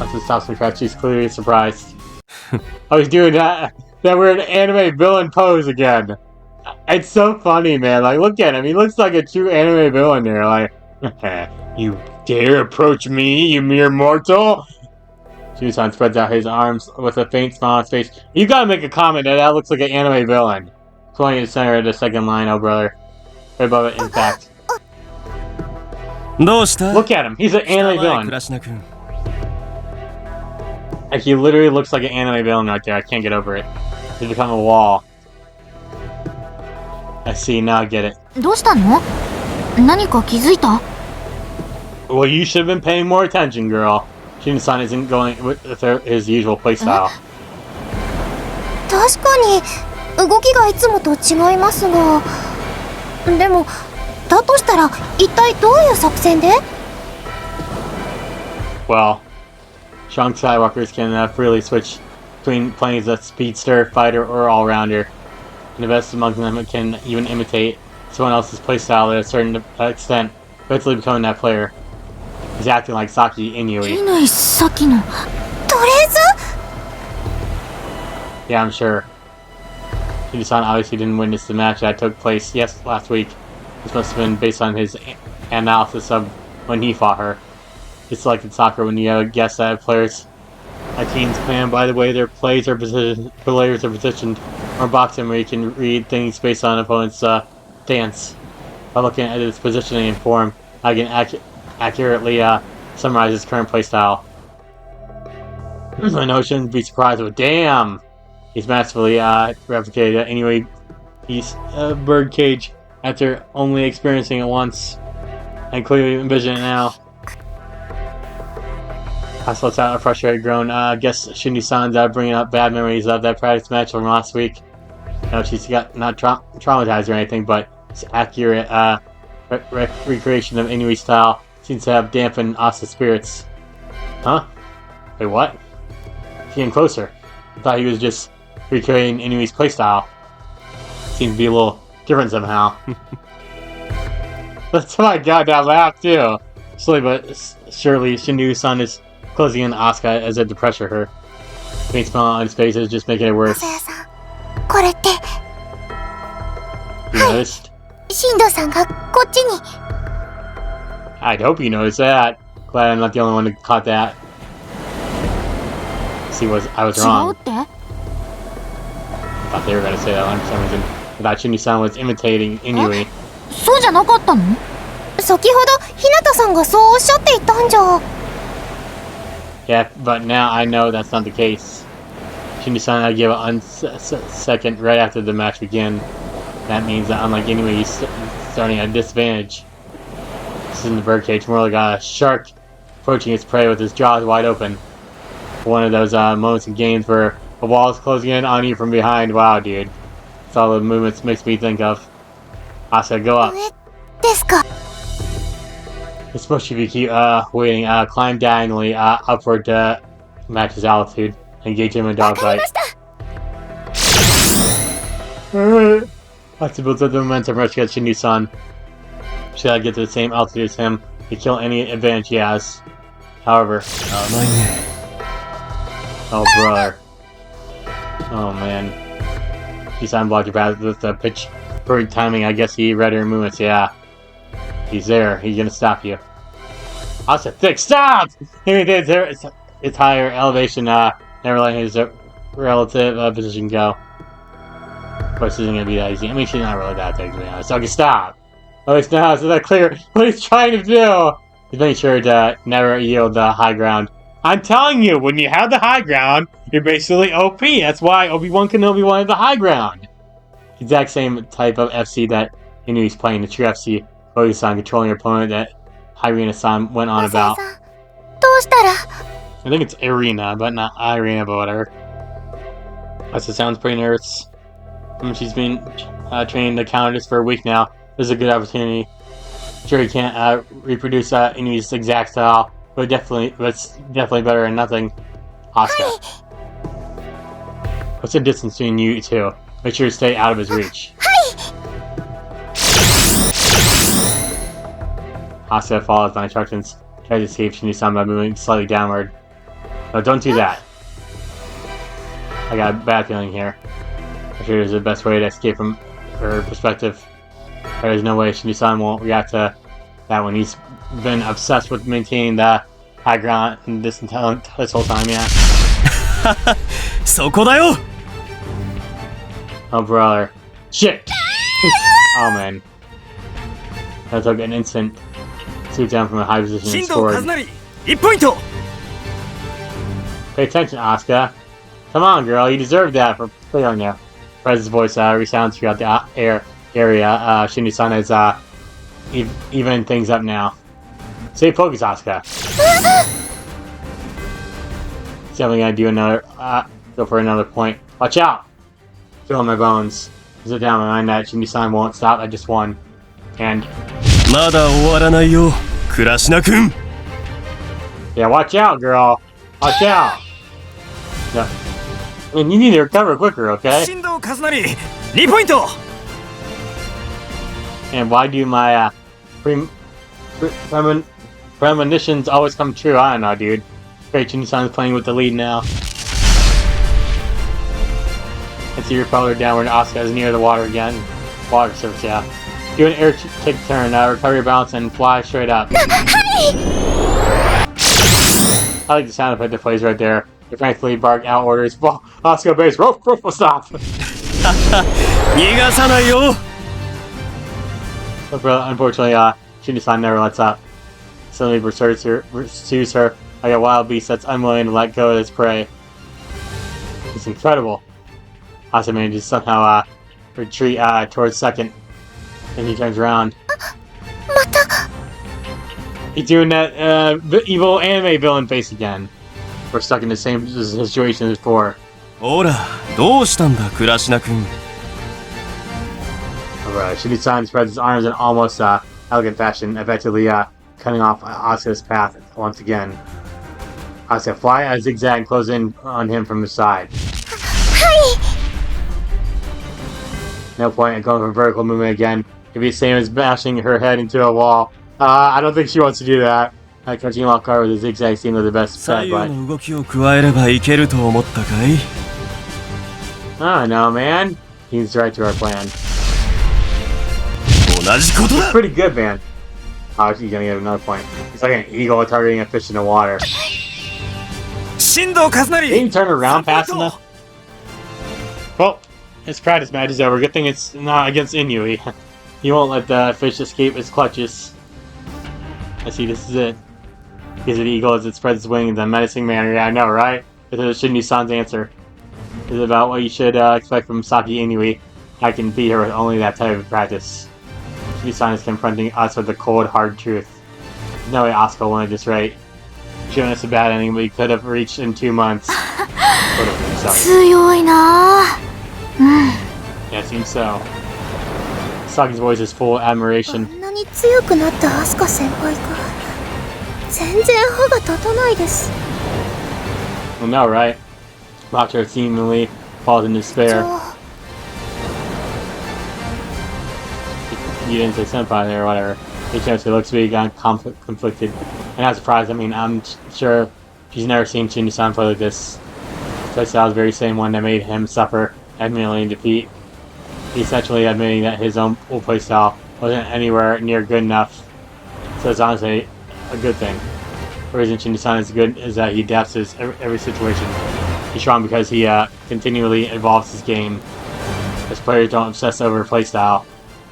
Asuka stops me fast. She's clearly surprised. Oh, he's doing that weird anime villain pose again. It's so funny, man. Like, look at him. He looks like a true anime villain there. Like, you dare approach me, you mere mortal? Shinji-san spreads out his arms with a faint smile on his face. You gotta make a comment that looks like an anime villain. Pulling in the center of the second line, oh brother. Right above it, in fact. Look at him. He's an anime villain. Like, he literally looks like an anime villain right there. I can't get over it. He's become a wall. I see, now I get it. どうしたの？何か気づいた？ Well, you should have been paying more attention, girl. Shin-san isn't going with his usual playstyle. 確かに動きがいつもと違いますが、でもだとしたら一体どういう作戦で？ Well, strong Skywalkers can freely switch between playing as a speedster, fighter, or all-rounder. And the best among them can even imitate someone else's playstyle to a certain extent, eventually becoming that player. He's acting like Saki Inui. 乾さっきのトレーズ？ Yeah, I'm sure. Shinji-san obviously didn't witness the match that took place last week. This must have been based on his analysis of when he fought her. He selected soccer when you guess that players, a team's plan by the way their players are positioned, or boxing where you can read things based on opponent's stance. By looking at his positioning and form, I can accurately summarize his current playstyle. I know shouldn't be surprised, but damn! He's massively replicated anyway. He's a birdcage after only experiencing it once. I clearly envision it now. Asuka lets out a frustrated groan. I guess Shindu-san's bringing up bad memories of that practice match from last week. No, she's got not traumatized or anything, but it's accurate recreation of Inui style seems to have dampened Asuka's spirits. Huh? Wait, what? He's getting closer. I thought he was just recreating Inui's playstyle. Seems to be a little different somehow. That's my goddamn laugh too. Slowly but surely, Shindu-san is closing in Asuka as if to pressure her. Faint smile on his face is just making it worse. これって You noticed? 進藤さんがこっちに I'd hope you noticed that. Glad I'm not the only one who caught that. See, I was 違う wrong. って I thought they were gonna say that one for some reason. I thought Shindu-san was imitating Inui. そうじゃなかったの？先ほど日向さんがそうおっしゃっていたんじゃ。 Yeah, but now I know that's not the case. Shindu-san had to give a second right after the match began. That means that unlike Inui, he's starting at a disadvantage. This isn't the birdcage, more like a shark approaching its prey with his jaws wide open. One of those moments in games where a wall is closing in on you from behind. Wow, dude. That's all the movements makes me think of. Asuka, go up. ですか。 It's supposed to be keep waiting. Climb diagonally upward to match his altitude. Engage him in a dogfight. Has to build up the momentum rush against Shindu-san. Should I get to the same altitude as him to kill any advantage he has. However. Oh, brother. Oh, man. Shindu-san blocked your path with the pitch perfect timing. I guess he read her movements. Yeah. He's there. He's gonna stop you. Asuka, thick. Stop! It's higher elevation. Never letting his relative position go. Of course, this isn't gonna be that easy. I mean, she's not really that big, to be honest. Okay, stop! At least now, so that clear what he's trying to do! He's making sure to never yield the high ground. I'm telling you, when you have the high ground, you're basically OP. That's why Obi-Wan Kenobi wanted the high ground. Exact same type of FC that Inui's playing, the true FC. Ogi-san controlling your opponent that Irina-san went on about. どうしたら I think it's Irina, but not Irina, but whatever. That sounds pretty nervous. She's been training to counter this for a week now. This is a good opportunity. Sure, he can't reproduce Inui's exact style, but it's definitely better than nothing. Asuka. What's the distance between you two? Make sure to stay out of his reach. Asuka follows my instructions. Tries to escape Shindu-san by moving slightly downward. No, don't do that. I got a bad feeling here. I'm sure there's the best way to escape from her perspective. There is no way Shindu-san won't react to that when he's been obsessed with maintaining the high ground this whole time, yeah. そこだよ Oh, brother. Shit! Oh, man. That took an instant. Swoop down from a high position and 進藤 scored. 和成1ポイント Pay attention, Asuka. Come on, girl. You deserve that for playing you. Prez's voice resounds throughout the area. Shindu-san is even things up now. Stay focused, Asuka. Definitely gonna do another. Go for another point. Watch out! Feel in my bones. Sit down my mind that Shindu-san won't stop at just one. And まだ終わらないよ倉科くん yeah, watch out, girl. Watch out. No. I mean, you need to recover quicker, okay? 進藤和成2ポイント And why do my premonitions always come true? I don't know, dude. Great, Shindu-san is playing with the lead now. And see your propeller downward. Asuka is near the water again. Water surface, yeah. Do an air kick turn, recover your balance, and fly straight up. I like the sound effect that plays right there. If frankly bark out orders, well, Asuka base, rope, stop. 逃がさないよ But unfortunately, Shindu-san never lets up. Suddenly pursues her like a wild beast that's unwilling to let go of its prey. It's incredible. Asuka manages to somehow retreat towards second. And he turns around. また He's doing that evil anime villain face again. We're stuck in the same situation as before. ほら、どうしたんだ、倉科君。Alright, Shinichi spreads his arms in almost elegant fashion, effectively cutting off Asuka's path once again. Asuka fly a zigzag and close in on him from the side. No point in going for vertical movement again. It'd be the same as bashing her head into a wall. I don't think she wants to do that. Catching off guard with a zigzag seemed like the best bet, 左 but 右の動きを加えればいけると思ったかい？ I don't know, man. He's right to our plan. 同じことだ。 Pretty good, man. Oh, she's gonna get another point. It's like an eagle targeting a fish in the water. 新藤和 Can you 成 turn around fast サポー enough? ト Well, his practice match is over. Good thing it's not against Inui. He won't let the fish escape his clutches. I see, this is it. Is it eagle as it spreads its wings in a menacing manner? Yeah, I know, right? This is Shinji-san's answer. This is about what you should expect from Saki Inui. I can beat her with only that type of practice. Shinji-san is confronting us with the cold, hard truth. There's no way Asuka won at this rate. Showing us a bad ending, but he could have reached in 2 months. Could have been sorry. 強いなぁ。 Yeah, it seems so. Saki's voice is full of admiration. こんなに強くなったアスカ先輩か。全然歯が立たないです。 Well, no, right? Macho seemingly falls in despair. You didn't say senpai there or whatever. He chose looks weak and conflicted. And not surprised, I mean, I'm sure she's never seen Shinji-san play like this. Playstyle is the very same one that made him suffer and humiliating defeat. He's essentially admitting that his own old playstyle wasn't anywhere near good enough. So it's honestly a good thing. The reason Shinji-san is good is that he adapts to every situation. He's strong because he continually evolves his game. His players don't obsess over playstyle.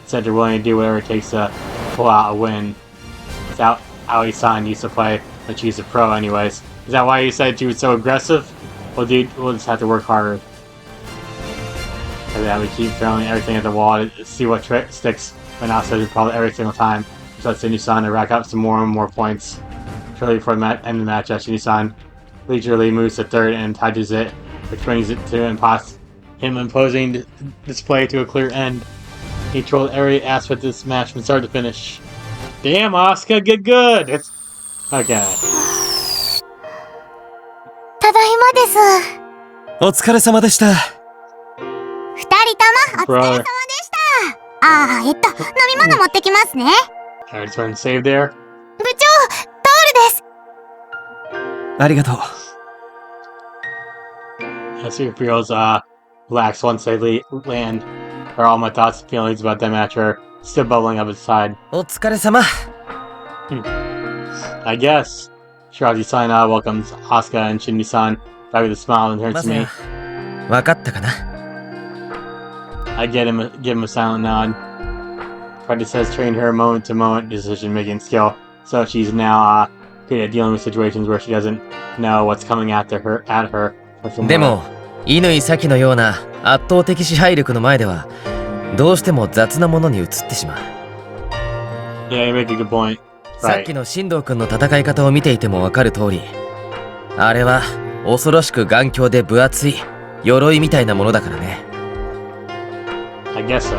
Instead, they're willing to do whatever it takes to pull out a win. Without Aoi-san used to play, but she's a pro anyways. Is that why you said she was so aggressive? Well, dude, we'll just have to work harder. And then we keep throwing everything at the wall to see what trick sticks. But now says probably every single time. So Shinji-san to rack up some more and more points. Shortly before the end of the match, Shinji-san leisurely moves to third and touches it, which brings it to him imposing display to a clear end. He controlled every aspect of this match from start to finish. Damn, Asuka, get good! It's okay. ただいまです。お疲れ様でした。二人ともお疲れ様でした。飲み物持ってきますね。 Alright, just want to save there. 部長、タオルです。ありがとう。Super feels relax once they land. Are all my thoughts and feelings about that match are still bubbling up inside. お疲れ様。 I guess. Shirazi-san welcomes Asuka and Shinji-san back with a smile and turns ま to さ me. や、わかったかな？ I give him a silent nod. Practice has trained her moment-to-moment decision-making skill, so she's now good at dealing with situations where she doesn't know what's coming at her or from で where. も、乾咲のような圧倒的支配力の前では、どうしても雑なものに移ってしまう。 Yeah, you make a good point. さっきの進藤君の戦い方を見ていてもわかる通り、あれは恐ろしく頑強で分厚い鎧みたいなものだからね。I guess so.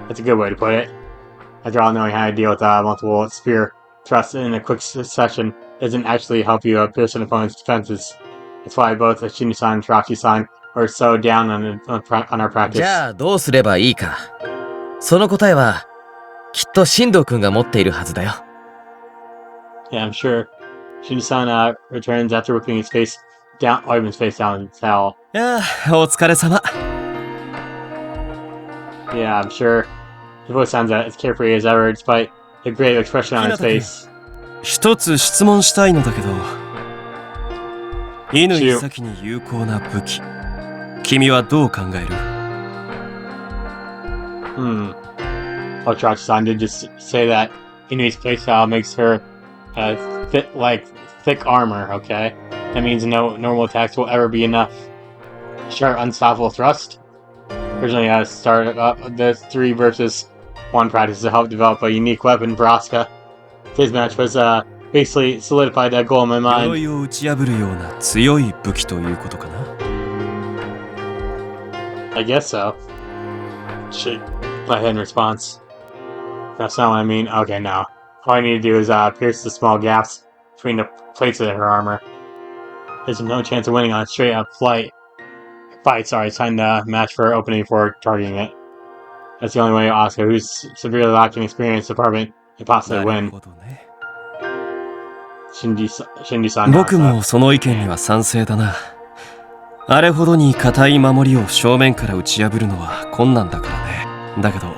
That's a good way to put it. After all, knowing how to deal with multiple spear thrusts in a quick succession doesn't actually help you pierce an opponent's defenses. That's why both Shinji-san and Shirazi-san are so down on our practice. じゃあどうすればいいか。その答えはきっと進藤君が持っているはずだよ。Yeah, I'm sure. Shinji-san returns after whipping his face down, wiping his face down in the towel. いやあ、お疲れ様。Yeah, I'm sure. His voice sounds as carefree as ever, despite the great expression on his face. 一つ質問したいのだけど、乾咲に有効な武器、君はどう考える？ Well, Shirazi-san did just say that Inui's playstyle makes her thick armor, okay? That means no normal attacks will ever be enough. Sharp, unstoppable thrust? Originally, I started up the 3 versus 1 practice to help develop a unique weapon for Asuka. Today's match was basically solidified that goal in my mind. 鎧を打ち破るような強い武器ということかな。I guess so. Shake my head in response. That's not what I mean. Okay, now. All I need to do is pierce the small gaps between the plates of her armor. There's no chance of winning on a straight-up fight, sign the match for opening before targeting it. That's the only way Asuka, who's severely lacking experience department, can possibly なる win. ほどね。 Shinji-san. 僕もその意見には賛成だな。あれほどに固い守りを正面から打ち破るのは困難だからね。だけど、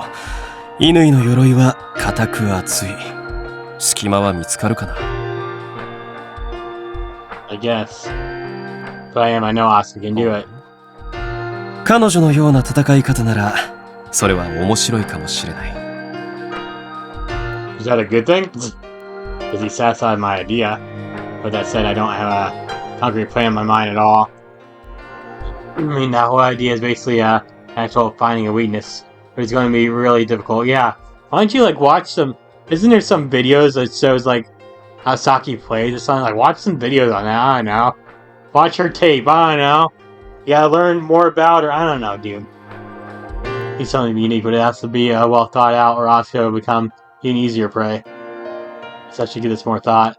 乾の鎧は固く厚い。隙間は見つかるかな。I guess. But I know Asuka can do it. 彼女のような戦い方なら、それは面白いかもしれない。Is that a good thing? Because he satisfied my idea. But that said, I don't have a concrete plan in my mind at all. I mean, that whole idea is basically actual finding a weakness. But it's going to be really difficult. Yeah. Why don't you watch some? Isn't there some videos that shows how Saki plays or something? Watch some videos on that. I don't know. Watch her tape. I don't know. You gotta learn more about her. I don't know, dude. He's something unique, but it has to be well thought out, or Asuka will become even easier prey. So I should give this more thought.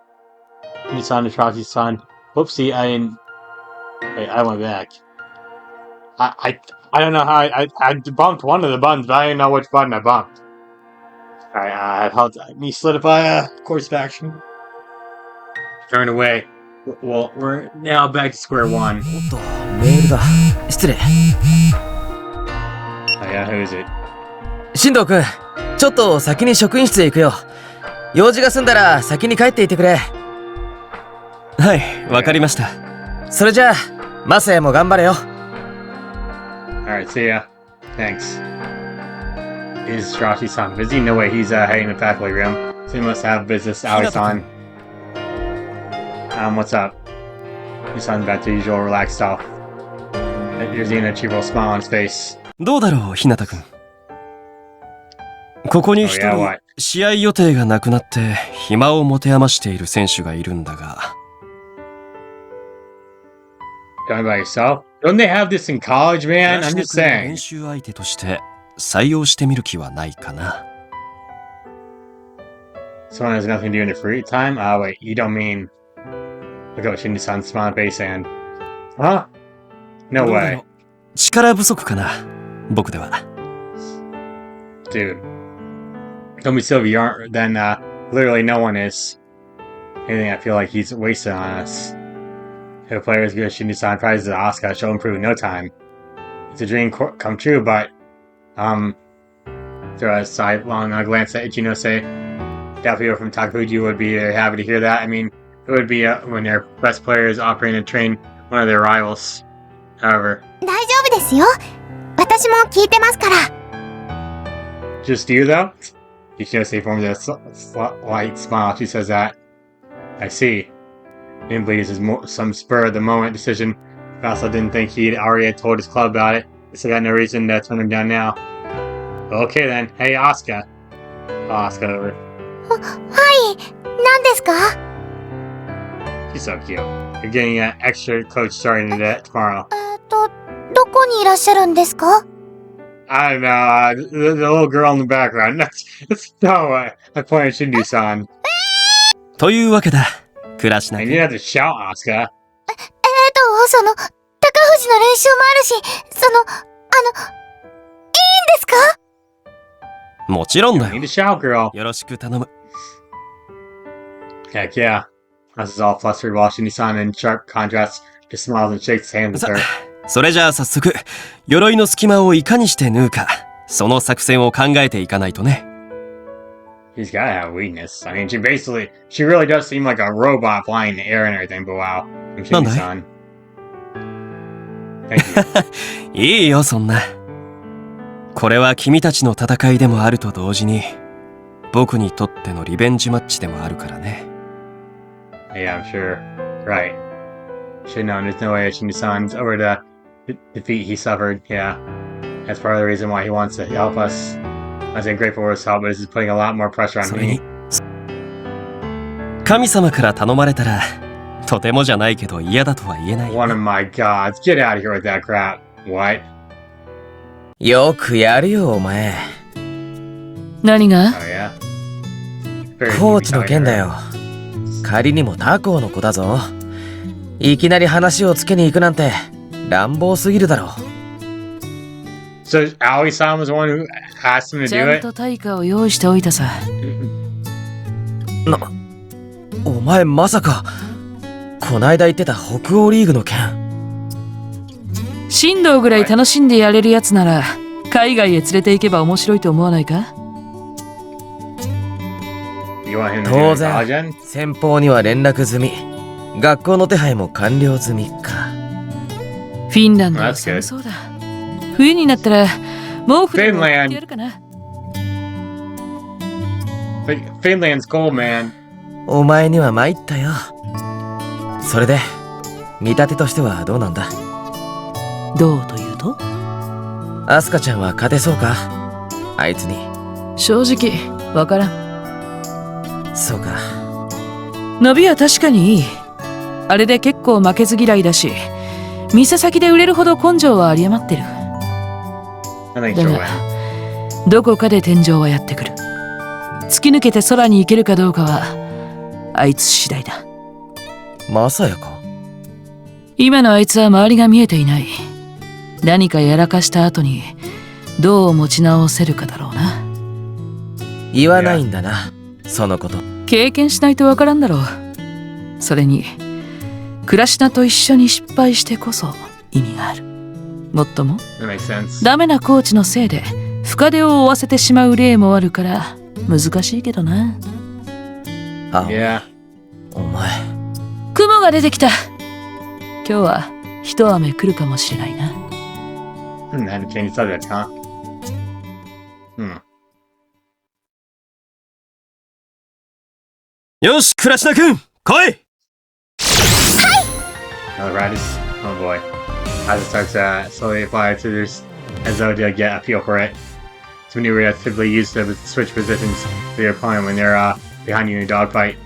Nissan to Trotsy's son. Whoopsie, I didn't. Wait, I went back. I don't know how I bumped one of the buttons, but I didn't know which button I bumped. Alright, I've helped me solidify a course of action. Turn away. Well, we're now back to square one. おっと、メールだ。失礼。Oh yeah, who is it? 進藤くん、ちょっと先に職員室へ行くよ。用事が済んだら先に帰っていてくれ。はい、わかりました。それじゃあ、マサヤも頑張れよ。Alright, see ya. Thanks. Is Strachey-san busy? No way, he's heading to the faculty room. So he must have business. Aoi-san. What's up? Your son's back to the usual relaxed style. You're seeing a cheerful smile on his face. どうだろう、ひなたくん。ここに一 Oh, yeah, 人 what? 試合予定がなくなって暇を持て余している選手がいるんだが。Going by yourself? Don't they have this in college, man? I'm just 練 saying. 習相手として採用してみる気はないかな。Someone has nothing to do in their free time? Oh, wait, you don't mean... Look at Shinji-san's smile on face and... Huh? No どうだろ way. う、力不足かな、僕では。Dude. Don't be silly, you aren't, then, literally no one is. Anything I feel like he's wasted on us. If a player is good as Shinji-san prizes Asuka, she'll improve in no time. It's a dream come true, but, throw a sidelong glance at Ichinose. Doubt people from Takafuji would be happy to hear that. I mean, it would be when their best player is offering to train one of their rivals. However, 大丈夫ですよ。私も聞いてますから。 just you though? Ichinose forms a slight smile. She says that. I see. Nimbly is some spur-of-the-moment decision. Vassal didn't think he'd already told his club about it. So got no reason to turn him down now. Okay then. Hey, Asuka. Oh, Asuka over. はい、何ですか？ She's so cute. You're getting an extra coach starting tomorrow. どこにいらっしゃるんですか？ I don't know. The little girl in the background. No way. I pointed at Shinji-san. というわけだ、暮らしな And く you have to shout, Asuka. その、高藤の練習もあるし、いいんですか？もちろん You だ need よ。 to shout, girl. よろしく頼む。 Heck yeah. Us is all flustered while Shinji-san in sharp contrast just smiles and shakes hands with さ her. それじゃあ早速、鎧の隙間をいかにして縫うか、その作戦を考えていかないとね。She's gotta have weakness. I mean, she really does seem like a robot flying in the air and everything, but wow. I'm Shinji-san. Thank you. いいよ、そんな。これは君たちの戦いでもあると同時に、僕にとってのリベンジマッチでもあるからね。Yeah, I'm sure. Right. Should know there's no way Shinji-san's over the defeat he suffered. Yeah. That's part of the reason why he wants to help us. I say grateful for his help, but this is putting a lot more pressure そ on れに me. 神様から頼まれたらとてもじゃないけど嫌だとは言えないよ One of my gods. Get out of here with that crap. What? よくやるよ、お前。何が Oh, yeah? Very コーチの Yumi 件だよ。仮にも他校の子だぞ。いきなり話をつけに行くなんて乱暴すぎるだろ。So Aoi-san was the one who asked him to ち do ゃん it? と対価を用意しておいたさ。お前まさか、こないだ言ってた北欧リーグの件。神道ぐらい楽しんでやれるやつなら海外へ連れて行けば面白いと思わないか？ You want him to do 当 it, 然 Gajen? 先方には連絡済み。学校の手配も完了済みか。フィンランドは寒そうだ。冬になったら毛布でもやるかな。Finland's cold, man. お前には参ったよ。それで見立てとしてはどうなんだ？どうというと？アスカちゃんは勝てそうか？あいつに。正直わからん。そうか。伸びは確かにいい。あれで結構負けず嫌いだし、店先で売れるほど根性は有り余ってる。 I think だ she'll が win. どこかで天井はやってくる。突き抜けて空に行けるかどうかはあいつ次第だ。まさやか。今のあいつは周りが見えていない。何かやらかした後にどう持ち直せるかだろうな。言わないんだな、そのこと。経験しないとわからんだろう。それにクラシナと一緒に失敗してこそ意味がある。もっとも That makes sense. ダメなコーチのせいで深手を負わせてしまう例もあるから難しいけどな。あ、Yeah. お前。雲が出てきた。今日は一雨来るかもしれないな。 Hadn't changed subject, huh? Hmm. よし、倉科くん来い。 Another Radis. Oh boy. As it starts slowly apply to this, as though to get a feel for it. It's a maneuver that's typically used to switch positions to your opponent when they're behind you in a dogfight.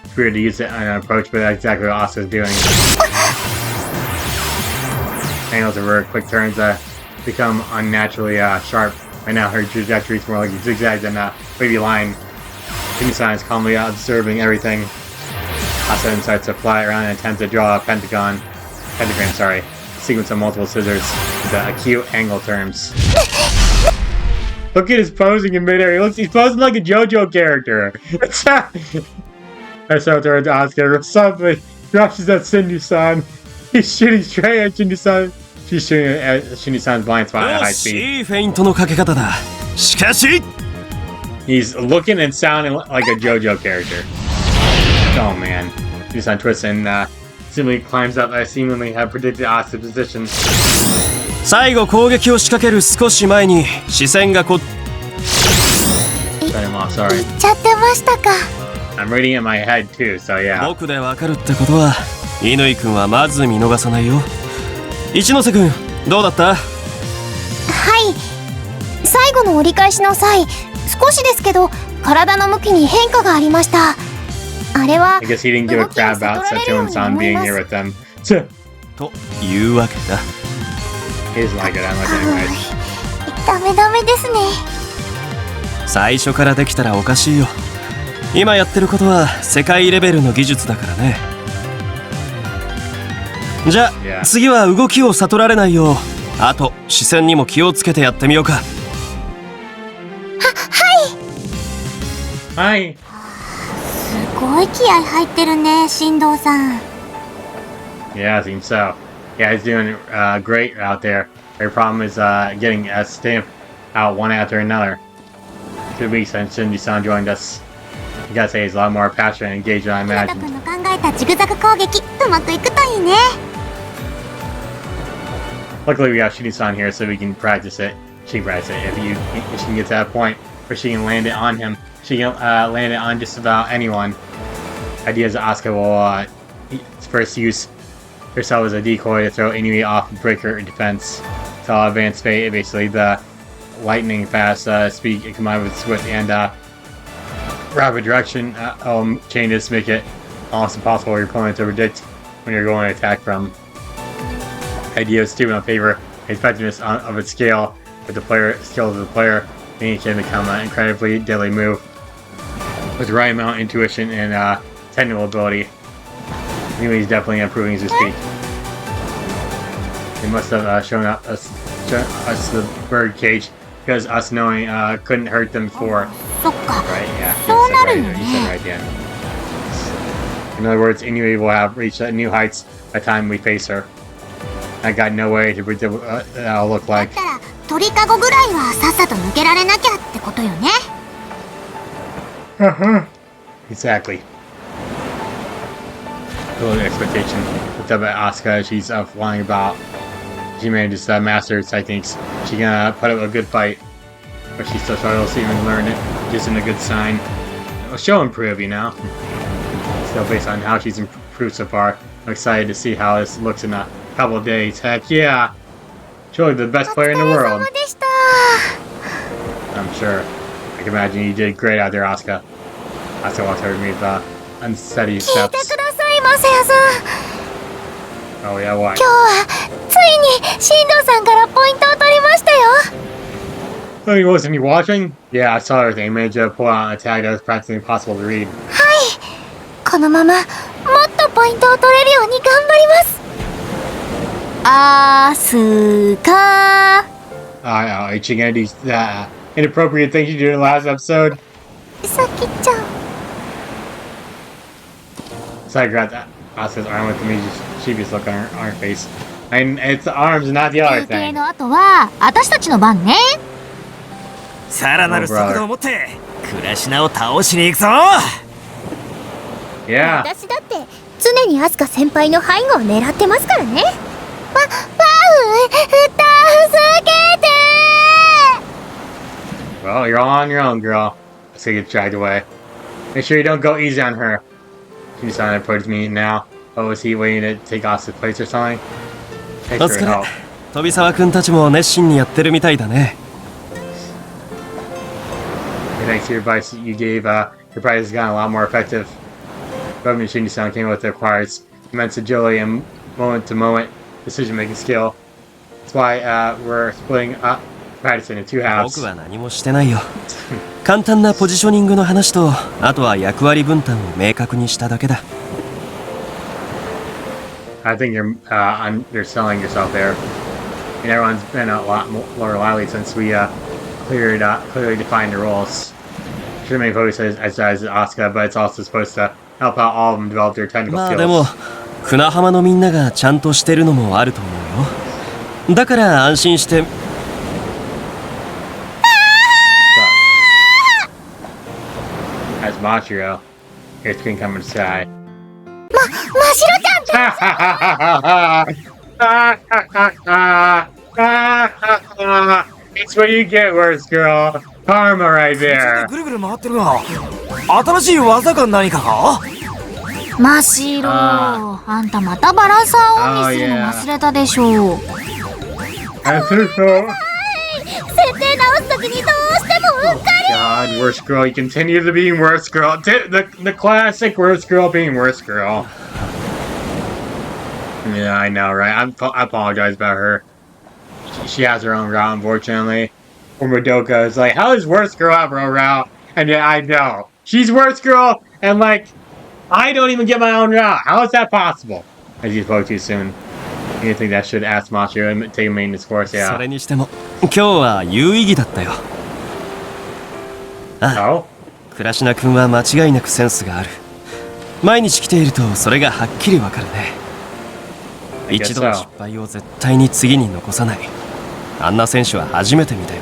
It's weird to use it on an approach, but that's exactly what Asuka's doing. Angles of her quick turns become unnaturally sharp. Right now, her trajectory is more like a zigzag than a wavy line. Inui is calmly observing everything. Asuka then starts to fly around and attempts to draw a pentagram, sequence of multiple scissors with acute angle terms. Look at his posing in midair. He's posing like a JoJo character. I saw towards Asuka. Suddenly rushes at Shinju-san. He's shooting straight at Shinju-san. She's shooting at Shinju-san's blind spot at よ high し、 speed. いいフェイントのかけ方だ。しかし He's looking and sounding like a JoJo character. Oh man. Shinju-san twists and seemingly climbs up. I seemingly have predicted Asuka's position. 最後攻撃を仕掛ける少し前に視線がこ Cut him off, sorry. 言っちゃってましたか。 I'm reading it in my head too, so yeah. 僕でわかるってことは乾くんはまず見逃さないよ。一ノ瀬くんどうだった？はい。最後の折り返しの際、少しですけど体の向きに変化がありました。あれは I guess he didn't give a crap about Satoon-san being here with them. He というわけだ。 doesn't like it that much anyways. ダメですね。最初からできたらおかしいよ。今やってることは世界レベルの技術だからね。じゃあ、 Yeah. 次は動きを悟られないよう、あと視線にも気をつけてやってみようか。Hi. すごい気合入ってるね、新藤さん。 Yeah, I think so. Yeah, he's doing great out there. Their problem is getting a stamp out one after another. 2 weeks since Shinji-san joined us. I gotta say he's a lot more passionate and engaged than I ひなた imagined. くんの考えたジグザグ攻撃、うまくいくといいね。 Luckily, we have Shinji-san here so we can practice it. She can practice it. If she can get to that point where she can land it on him, she can land it on just about anyone. Ideas that Asuka will first use herself as a decoy to throw Inui off and break her defense. So advanced fate, basically the lightning fast speed combined with swift and rapid direction changes make it almost impossible for your opponent to predict when you're going to attack from. Idea is too in favor the effectiveness of its scale with the skills of the player, making it can become an incredibly deadly move with the right amount of intuition and technical ability. Inui is definitely improving as we speak. They must have shown us the bird cage because us knowing couldn't hurt them before. そっか。 Right? Yeah. そうなるよ You said ね。 right at the end. In other words, Inui will have reached new heights by the time we face her. I got no way to predict what that'll look だっ like. たら鳥かごぐらいはさっさと抜けられなきゃってことよね。 Exactly. A little expectation. Looked up at Asuka. She's flying about. She manages to master her techniques. She can put up a good fight, but she still struggles to even learn it. Which isn't a good sign. She'll improve, you know. Still, based on how she's improved so far, I'm excited to see how this looks in a couple of days. Heck yeah! Surely the best player in the お疲れ world. 様でした。 I'm sure. I can imagine you did great out there, Asuka. Asuka walks over to me with unsteady 聞いて steps. ください、マサヤさん。 Oh yeah, why? 今日はついに新藤さんからポイントを取りましたよ。 Oh, wasn't you watching? Yeah, I saw everything. I managed to pull out an attack that was practically impossible to read. はい。このままもっとポイントを取れるように頑張ります。アスカ。Itching Andy's inappropriate things you did in the last episode. さきちゃん。 So I grabbed Asuka's arm with the mischievous look on her face. And it's the arms, not the other 休憩 thing. の後は私たちの番ね。さらなる速度を持ってクラシナを倒しに行くぞ。 Yeah. 私だって常にアスカ先輩の背後を狙ってますからね。助けて。 Well, you're all on your own, girl. So you get dragged away. Make sure you don't go easy on her. She decided towards me now. Oh, was he waiting to take Asuka's place or something? Thanks お for 疲 your れ help. 飛沢くんたちも熱心にやってるみたいだね。 Thanks to your advice you gave, your practice has gotten a lot more effective. Revenue Shinji-san came with the requires immense agility and moment-to-moment decision-making skill. That's why we're splitting up practice into two halves. 僕は何もしてないよ。簡単なポジショニングの話と、あとは役割分担を明確にしただけだ。I think you're underselling yourself there. And everyone's been a lot more lively since we clearly defined the roles. Should have made focus as Asuka, but it's also supposed to help out all of them develop their technical まあでも skills. 船浜のみんながちゃんとしてるのもあると思うよ。だから安心して。 As Machiro, your screen coming to sky. ましろちゃんって It's what you get, worse girl. Karma right there. ぐるぐる回ってるが新しい技か何かか。マシロあんたまたバランサーオンにするの忘れたでしょう。 Asuka. 設定直すときにどうしてもうっかり。 God, worst girl. You continue to being worst girl. The classic worst girl being worst girl. Yeah, I know, right? I apologize about her. She has her own route, unfortunately. Or Madoka is like, how is worst girl have her own route? And yeah, I know. She's worst girl, and like, I don't even get my own route. How is that possible? As you spoke too soon. You think that should ask Macho and take a maintenance course, そ yeah. れにしても今日は有意義だったよ。 Oh? 倉科くんは間違いなくセンスがある。毎日来ているとそれがはっきりわかるね。 I guess 一度の so. 失敗を絶対に次に残さない。あんな選手は初めて見たよ。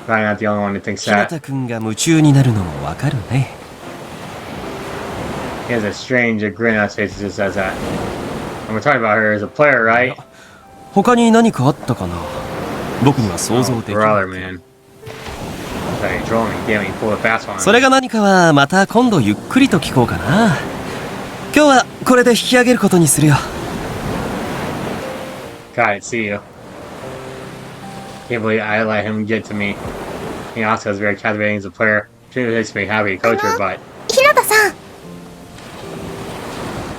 Probably not the only one who thinks 日 that. 向くんが夢中になるのもわかるね。 He has a strange grin on his face that just says that. And we're talking about her as a player, right? 他に何かあったかな。僕には想像 Oh, でき brother, ない。 man. Hey, trolling me. Damn, you pulled a fast one. それが何かはまた今度ゆっくりと聞こうかな。今日はこれで引き上げることにするよ。 God, see you. Can't believe I let him get to me. Asuka is very captivating as a player. She makes me happy to coach her, but 日向さん、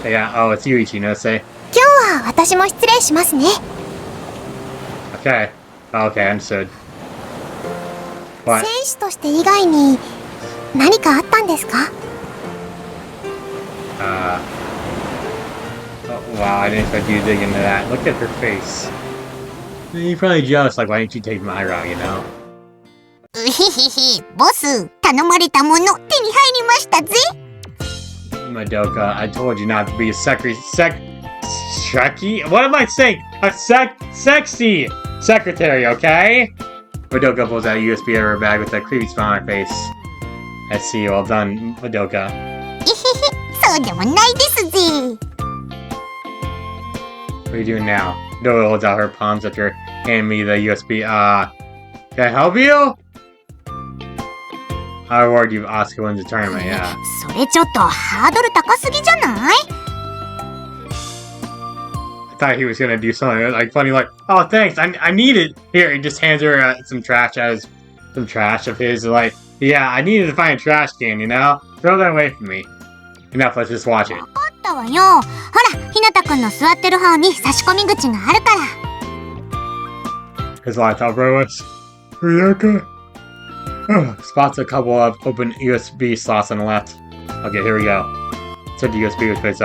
yeah, oh, it's you, Ichinose. 今日は私も失礼しますね。 Okay. Okay, understood. 選 What? 手として以外に何かあったんですか？ Oh, wow, I didn't expect you to dig into that. Look at her face. You're probably jealous, like, why didn't you take my route, you know? うへへへ、ボス、頼まれたもの手に入りましたぜ。 Madoka, I told you not to be a sexy. What am I saying? Sexy secretary, okay? Madoka pulls out a USB out of her bag with a creepy smile on her face. I see, well done, Madoka. えへへ、そうでもないですぜ。 What are you doing now? Madoka holds out her palms after handing me the USB. Can I help you? I reward you if Asuka wins the tournament, yeah. それちょっとハードル高すぎじゃない？ I thought he was gonna do something like funny, like, oh thanks, I need it. Here, he just hands her some trash of his, like, yeah, I needed to find a trash can, you know? Throw that away from me. Enough, let's just watch it. わかったわよ。ほら、ひなたくんの座ってる方に差し込み口があるから。 His laptop was Ryuka. Spots a couple of open USB slots on the left. Okay, here we go. Insert the USB, which puts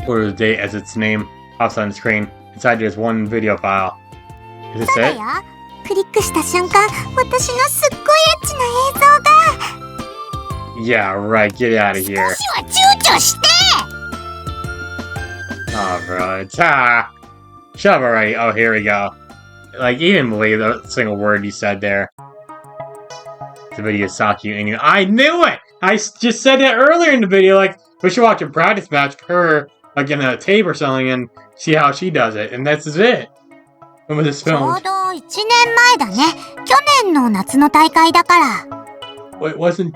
order the date as its name pops on the screen. Inside there's one video file. Is this そうだ it? よ。クリックした瞬間、私のすっごいエッチな映像が。 Yeah, right, get out of here. 少しは躊躇して。 Oh, bro, shut up already. Oh, here we go. Like, you didn't believe a single word you said there. The video of Saki Inui. I knew it! I just said that earlier in the video, like, we should watch a practice match of her, like, in a tape or something, and see how she does it. And that's it. When was this ちょ filmed? うど1年前だね。去年の夏の大会だから。 Wait, wasn't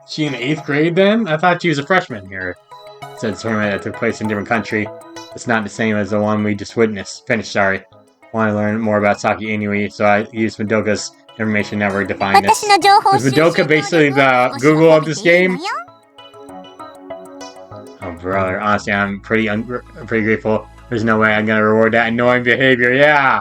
she in 8th grade then? I thought she was a freshman here. It said tournament that took place in a different country. It's not the same as the one we just witnessed. Finished, sorry. Want to learn more about Saki Inui, so I used Madoka's information network to find this. 私の情報 Is Madoka basically the Google of this game? Oh, brother, honestly, I'm pretty grateful. There's no way I'm gonna reward that annoying behavior, yeah!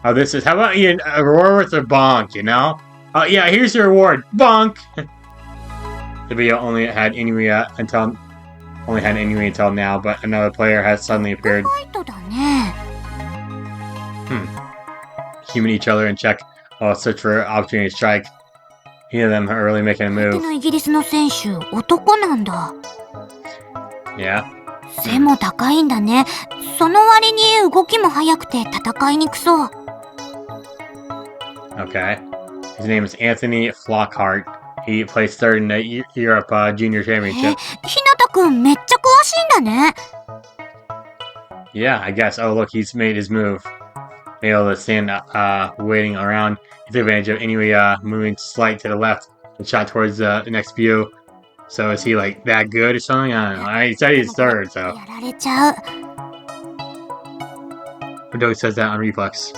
Oh, this is, how about you, a reward with a bonk, you know? Oh, yeah, here's your reward, bonk! The video only had Inui until now, but another player has suddenly appeared. ファイトだね。 Human each other and check while search for opportunity to strike. Neither of them are really making a 相手 move. のイギリスの選手、男なんだ。 Yeah. 背も高いんだね。その割に動きも速くて戦いにくそう。 Okay. His name is Anthony Flockhart. He placed third in the Europe Junior ひ Championship. なたくんめっちゃ詳しいんだね。 Yeah, I guess. Oh, look, he's made his move. Able to stand waiting around. He took advantage of Inui moving slight to the left and shot towards the next view. So is he like that good or something? I don't know. He said he's third, so. やられちゃう。 Madoka says that on reflex.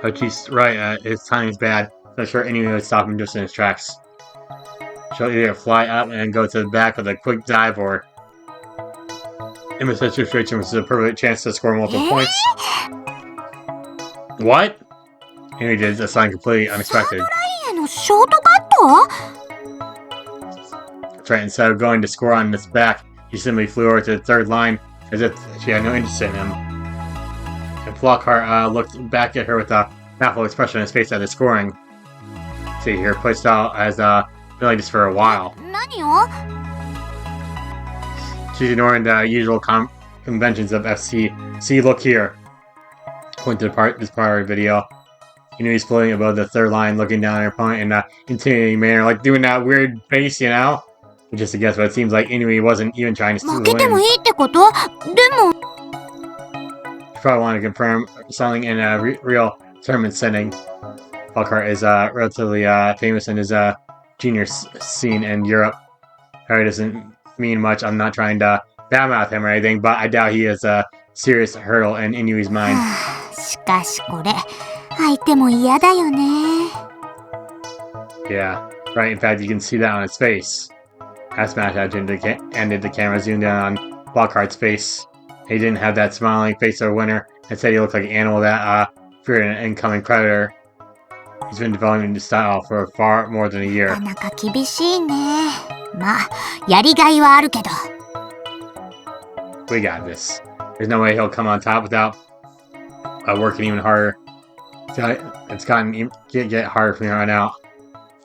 Oh, she's right. His timing's bad. Not sure Inui would stop him just in his tracks. She'll either fly up and go to the back with a quick dive, or in such a situation, which is a perfect chance to score multiple points. What? Inui did something completely unexpected. ラインへのショートカット？ That's right. Instead of going to score on his back, he simply flew over to the third line as if she had no interest in him. And Flockhart looked back at her with a baffled expression on his face after scoring. See here, placed out as been like this for a while. 何を？ She's ignoring the usual conventions of FC. See, look here. Point to this part of the video. Inui's floating above the third line, looking down at her opponent in a intimidating manner, like doing that weird face, you know? Just a guess, but it seems like Inui wasn't even trying to steal 負 the けても win. いいってこと？でも。 She probably wanted to confirm something in a real tournament setting. Flockhart is relatively famous in his junior scene in Europe. Probably doesn't mean much. I'm not trying to badmouth him or anything, but I doubt he is a serious hurdle in Inui's mind. しかしこれ、相手も嫌だよね。 Yeah, right. In fact, you can see that on his face. As match ended, the camera zoomed in on Lockhart's face. He didn't have that smiling face of a winner. Instead, he looked like an animal that feared an incoming predator. He's been developing this style for far more than a year. なかなか厳しいね。まあ、やりがいはあるけど。 We got this. There's no way he'll come on top without working even harder. It's gotten get harder from here on out.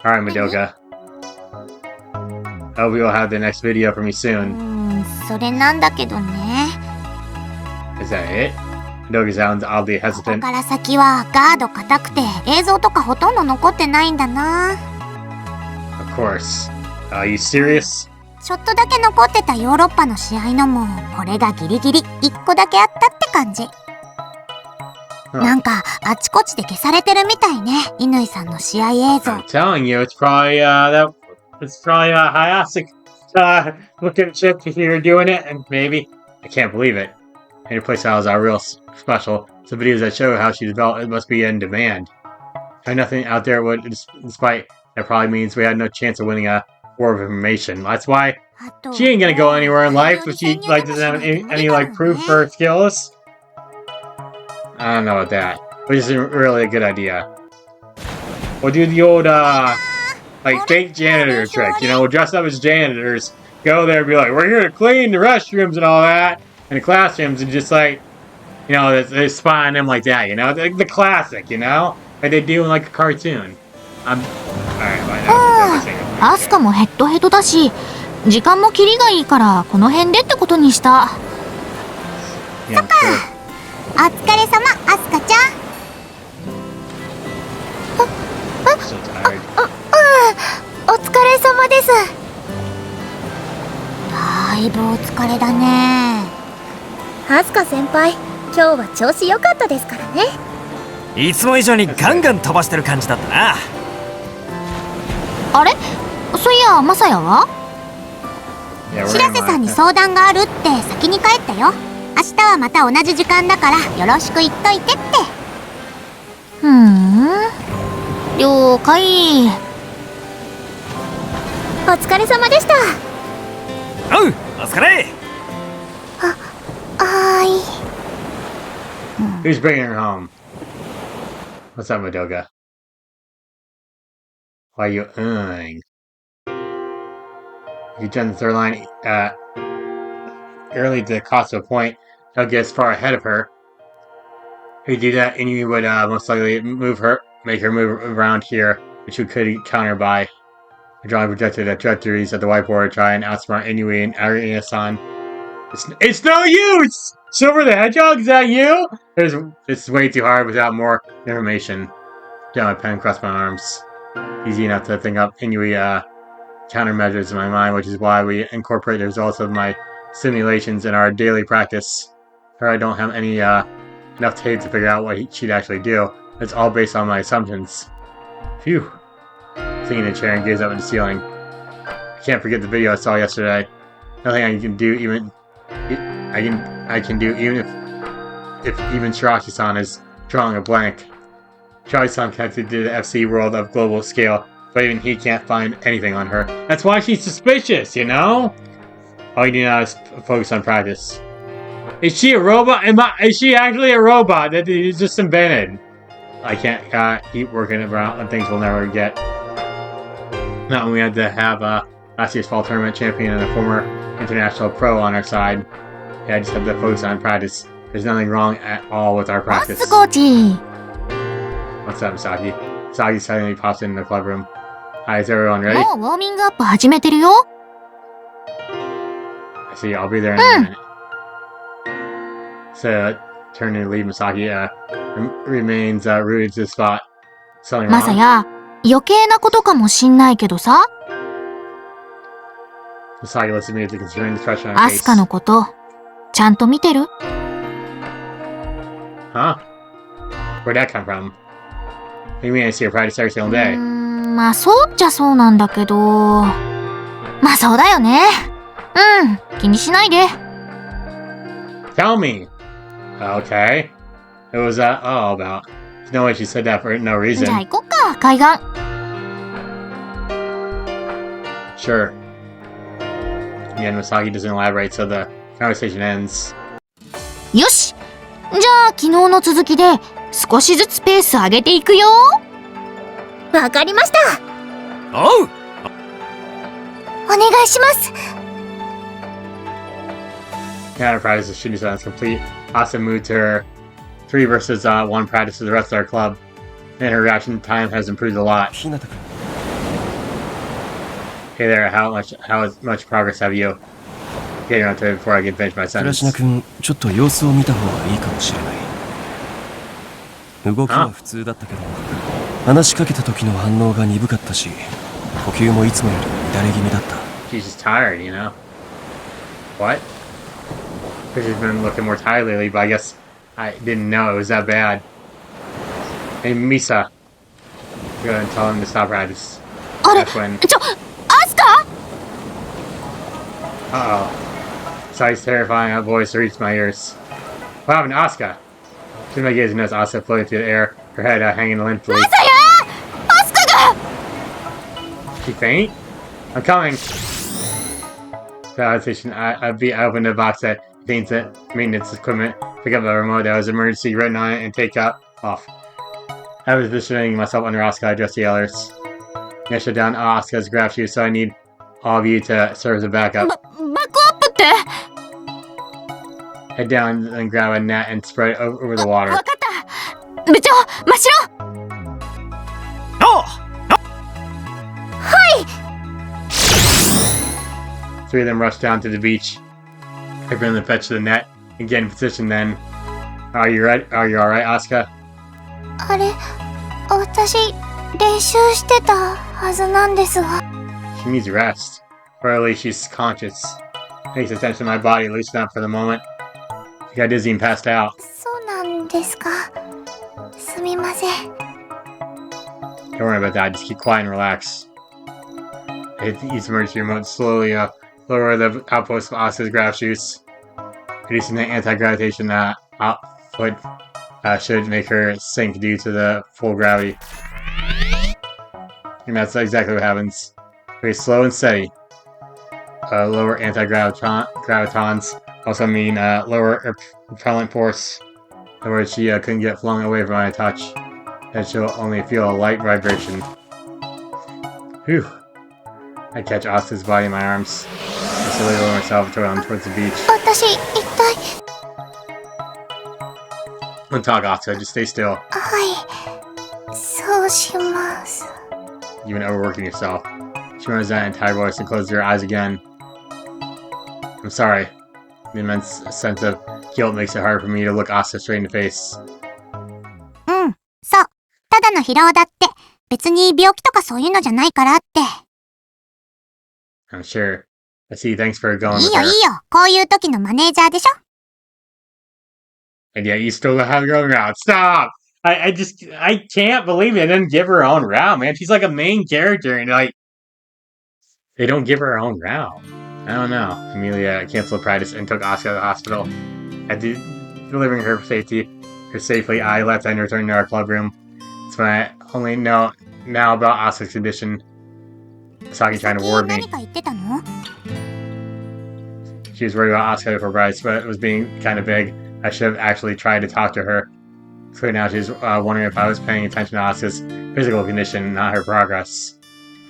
Alright, Madoka. Hope we will have the next video from you soon. それなんだけどね。 Is that it? Madoka sounds oddly ここ hesitant. から先はガード硬くて映像とかほとんど残ってないんだな。 Of course. Are you serious? ちょっとだけ残ってたヨーロッパの試合のもこれがギリギリ1個だけあったって感じ。なんかあちこちで消されてるみたいね、乾さんの試合映像。 I'm telling you, it's probably Hayase looking chip if you're doing it, and maybe I can't believe it. And your playstyles are real special. Some videos that show how she developed it must be in demand. And nothing out there would, despite that probably means we had no chance of winning a war of information. That's why she ain't gonna go anywhere in life if she doesn't have any proof for her skills. I don't know about that, which isn't really a good idea. We'll do the old fake janitor trick. We'll dress up as janitors, go there and be like, we're here to clean the restrooms and all that, and the classrooms, and just they spy on them like that, the classic, like they do in a cartoon. Alright, Asuka もヘッドヘッドだし、時間もキリがいいからこの辺でってことにした。Yeah, sure. お疲れ様、アスカちゃん。So tired. お疲れ様です。だいぶお疲れだね。アスカ先輩、今日は調子良かったですからね。いつも以上にガンガン飛ばしてる感じだったな。あれ、そういやマサヤは？ Yeah, 白瀬さんに相談があるって先に帰ったよ。明日はまた同じ時間だからよろしく言っといてって。了解。お疲れ様でした。おう、お疲れ。はーい。 Who's bringing her home? What's up, Madoka? Why are you If you turn the third line early to the cost of a point, he'll get as far ahead of her. If you do that, Inui would most likely make her move around here, which we could counter by drawing projected trajectories at the whiteboard to try and outsmart Inui and Arina-san. It's no use! Silver the Hedgehog, is that you? It's way too hard without more information. Down my pen, cross my arms. Easy enough to think up Inui countermeasures in my mind, which is why we incorporate the results of my simulations in our daily practice. I don't have any enough tape to figure out what she'd actually do. It's all based on my assumptions. Phew. Sitting in a chair and gaze up at the ceiling. I can't forget the video I saw yesterday. Nothing I can do even if even Shiraki-san is drawing a blank. Shiraki-san connected to the FC world of global scale, but even he can't find anything on her. That's why she's suspicious, All you need now is focus on practice. Is she a robot? Is she actually a robot that you just invented? I can't keep working around on things we'll never get. Not when we had to have last year's fall tournament champion and a former international pro on our side. Yeah, I just have to focus on practice. There's nothing wrong at all with our practice. What's up, Saki? Saki suddenly pops into the club room. Hi, is everyone ready? もうウォーミングアップ始めてるよ。I see, I'll be there in a minute. So, turn to leave Misaki, remains rooted to the spot. Something マサ wrong? ヤ、余計なことかもしんないけどさ、 Misaki looks at me with the concerned expression on her ア face. スカのこと、ちゃんと見てる？ Huh? Where'd that come from? What do you mean I see her practice every single day? まあそうっちゃそうなんだけど、まあそうだよね。気にしないで。 Tell me! Okay. What was that all about? There's no way she said that for no じゃあ reason. 行こっか、海岸。Sure. Again, Misaki doesn't elaborate, so the conversation ends. よし、じゃあ昨日の続きで少しずつペース上げていくよ。わかりました。おう。お願いします。 Yeah, practice of shooting sounds complete. Asuka moved to her 3 versus 1 practice with the rest of our club, and her reaction time has improved a lot. ひなたくん Hey there, how much progress have you? Getting on to it before I can finish my 倉 sentence. 科くんちょっと様子を見た方がいいかもしれない。動きは普通だったけど話しかけた時の反応が鈍かったし呼吸もいつもより乱れ気味だった。 She's just tired, you know? What? Because she's been looking more tired lately, but I guess I didn't know it was that bad. Hey, Misa. Go ahead and tell him to stop practice. あれ、 That's when... アスカ？ Uh-oh. Saki's terrifying voice reached my ears. What happened to Asuka? Soon my gaze noticed Asuka floating through the air, her head hanging limply. まさや！アスカが！ She faint? I'm coming. Validation. I opened the box that contains the maintenance equipment, pick up a remote that was emergency written on it, and take off. I was positioning myself under Asuka, addressed the others. I shut down Asuka's graph shoes, so I need all of you to serve as a backup. バックアップって？ Head down and grab a net and spread it over the water. わかった。部長、真っ白。おう。Three of them rushed down to the beach. I bring them to fetch the net and get in position then. Are you ready? Are you alright, Asuka? あれ、私、練習してたはずなんですが。 She needs rest. Or at least she's conscious. Takes attention to my body, loosen up for the moment. She got dizzy and passed out. そうなんですか。すみません。 Don't worry about that, just keep quiet and relax. I hit the east emergency remote slowly lower the outpost of Asuka's graph shoots, producing the anti-gravitation output should make her sink due to the full gravity. And that's exactly what happens. Very slow and steady. Lower anti-gravitons also mean lower repellent force. In other words, she couldn't get flung away from my touch, and she'll only feel a light vibration. Whew. I catch Asuka's body in my arms. I slowly lower myself towards the beach. 私、一体。 Don't talk, Asuka. Just stay still. はい。そうします。 You've been overworking yourself. She runs that entire voice and closes her eyes again. I'm sorry. The immense sense of guilt makes it hard for me to look Asuka straight in the face. うん、そう。ただの疲労だって。別に病気とかそういうのじゃないからって。 I'm sure. I see. Thanks for going いい with よ her. いいよ。こういう時のマネージャーでしょ？ And yet you still have your own route. Stop! I can't believe it. They didn't give her own route, man. She's like a main character, and like, they don't give her own route. I don't know. Amelia canceled practice and took Asuka to the hospital. After delivering her safely, I left and returned to our club room. It's when I only know now about Asuka's condition. Saki trying to ward me. 何か言ってたの？ She was worried about Asuka for Bryce, but it was being kind of big. I should have actually tried to talk to her. It's clear now she's wondering if I was paying attention to Asuka's physical condition, not her progress.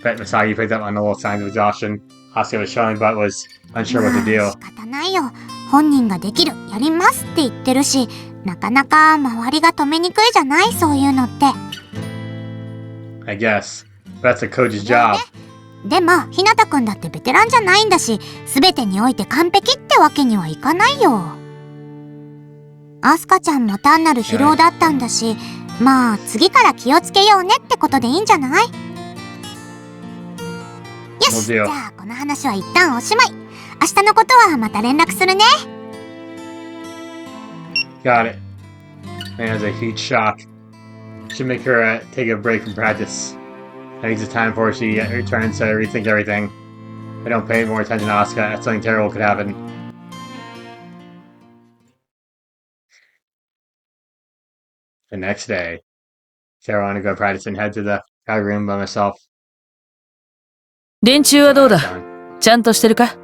Bet Misaki picked up on the little signs of exhaustion Asuka was showing, but was unsure what to do. 仕方ないよ。本人ができる、やりますって言ってるし、なかなか周りが止めにくいじゃない、そういうのって。 I guess. But that's a coach's job. でも、ひなたくんだってベテランじゃないんだし、すべてにおいて完璧ってわけにはいかないよ。アスカちゃんも単なる疲労だったんだし、まあ次から気をつけようねってことでいいんじゃない？よし、じゃあこの話は一旦おしまい。明日のことはまた連絡するね。Got it. Man has a huge shock. Should make her take a break from practice. I think it's time before she returns to rethink everything. If I don't pay more attention to Asuka, something terrible could happen. The next day. So I want to go practice and head to the room by myself. 練習はどうだ？ちゃんとしてるか？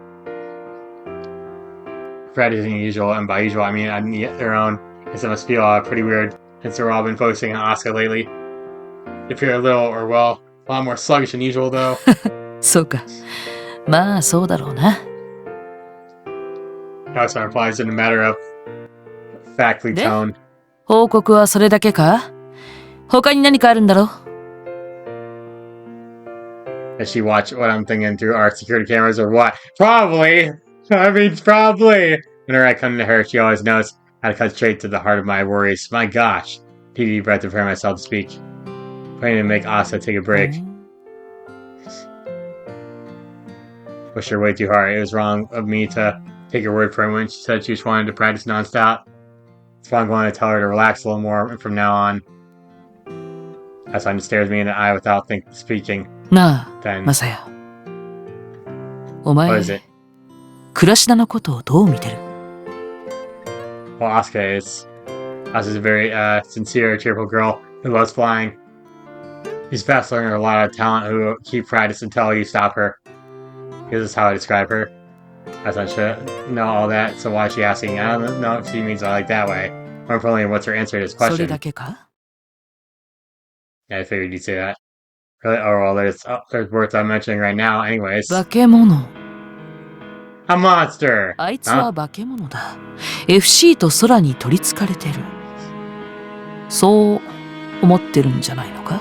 Practicing usual, and by usual I mean on their own. It must feel pretty weird since they're all been focusing on Asuka lately. They appear a lot more sluggish than usual though. そうか。まあそうだろうな。Asuka replies in a matter of factly tone. 報告はそれだけか？他に何かあるんだろ？ Does she watch what I'm thinking through our security cameras or what? Probably! I mean, probably! Whenever I come to her, she always knows how to cut straight to the heart of my worries. My gosh. Take a deep breath to prepare myself to speak. Planning to make Asuka take a break. Pushed her way too hard. It was wrong of me to take her word for it when she said she just wanted to practice nonstop. So I'm going to tell her to relax a little more from now on. Asuka stares me in the eye without speaking. なあ、 Then, マサヤ。お what 前 is、it? クラシナのことをどう見てる？ Well, Asuka's a very sincere, cheerful girl who loves flying. She's fast learner, a lot of talent who keep practice until you stop her. This is how I describe her. As I should know all that, so why is she asking? I don't know if she means it like that way. More importantly, what's her answer to this それ question? だけか？ Yeah, I figured you'd say that. Really? Oh, well, there's worth mentioning right now, anyways. 化け物。 A monster! あいつは化け物だ。FC と空に取りつかれてる。そう思ってるんじゃないのか？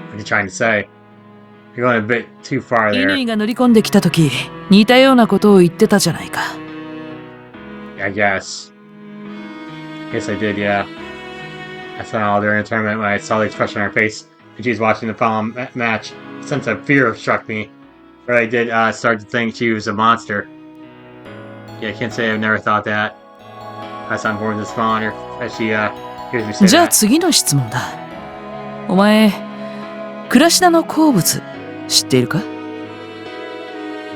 What are you trying to say? You're going a bit too far 乾 there. が乗り込んできたとき、似たようなことを言ってたじゃないか。 I guess. Yes, I did, yeah. I saw all during the tournament when I saw the expression on her face when she was watching the final match. A sense of fear struck me. But I did start to think she was a monster. Yeah, I can't say I've never thought that. I saw more than small on her as she hears me say じゃあ that. 次の質問だ。お前、クラシナの好物、知っているか？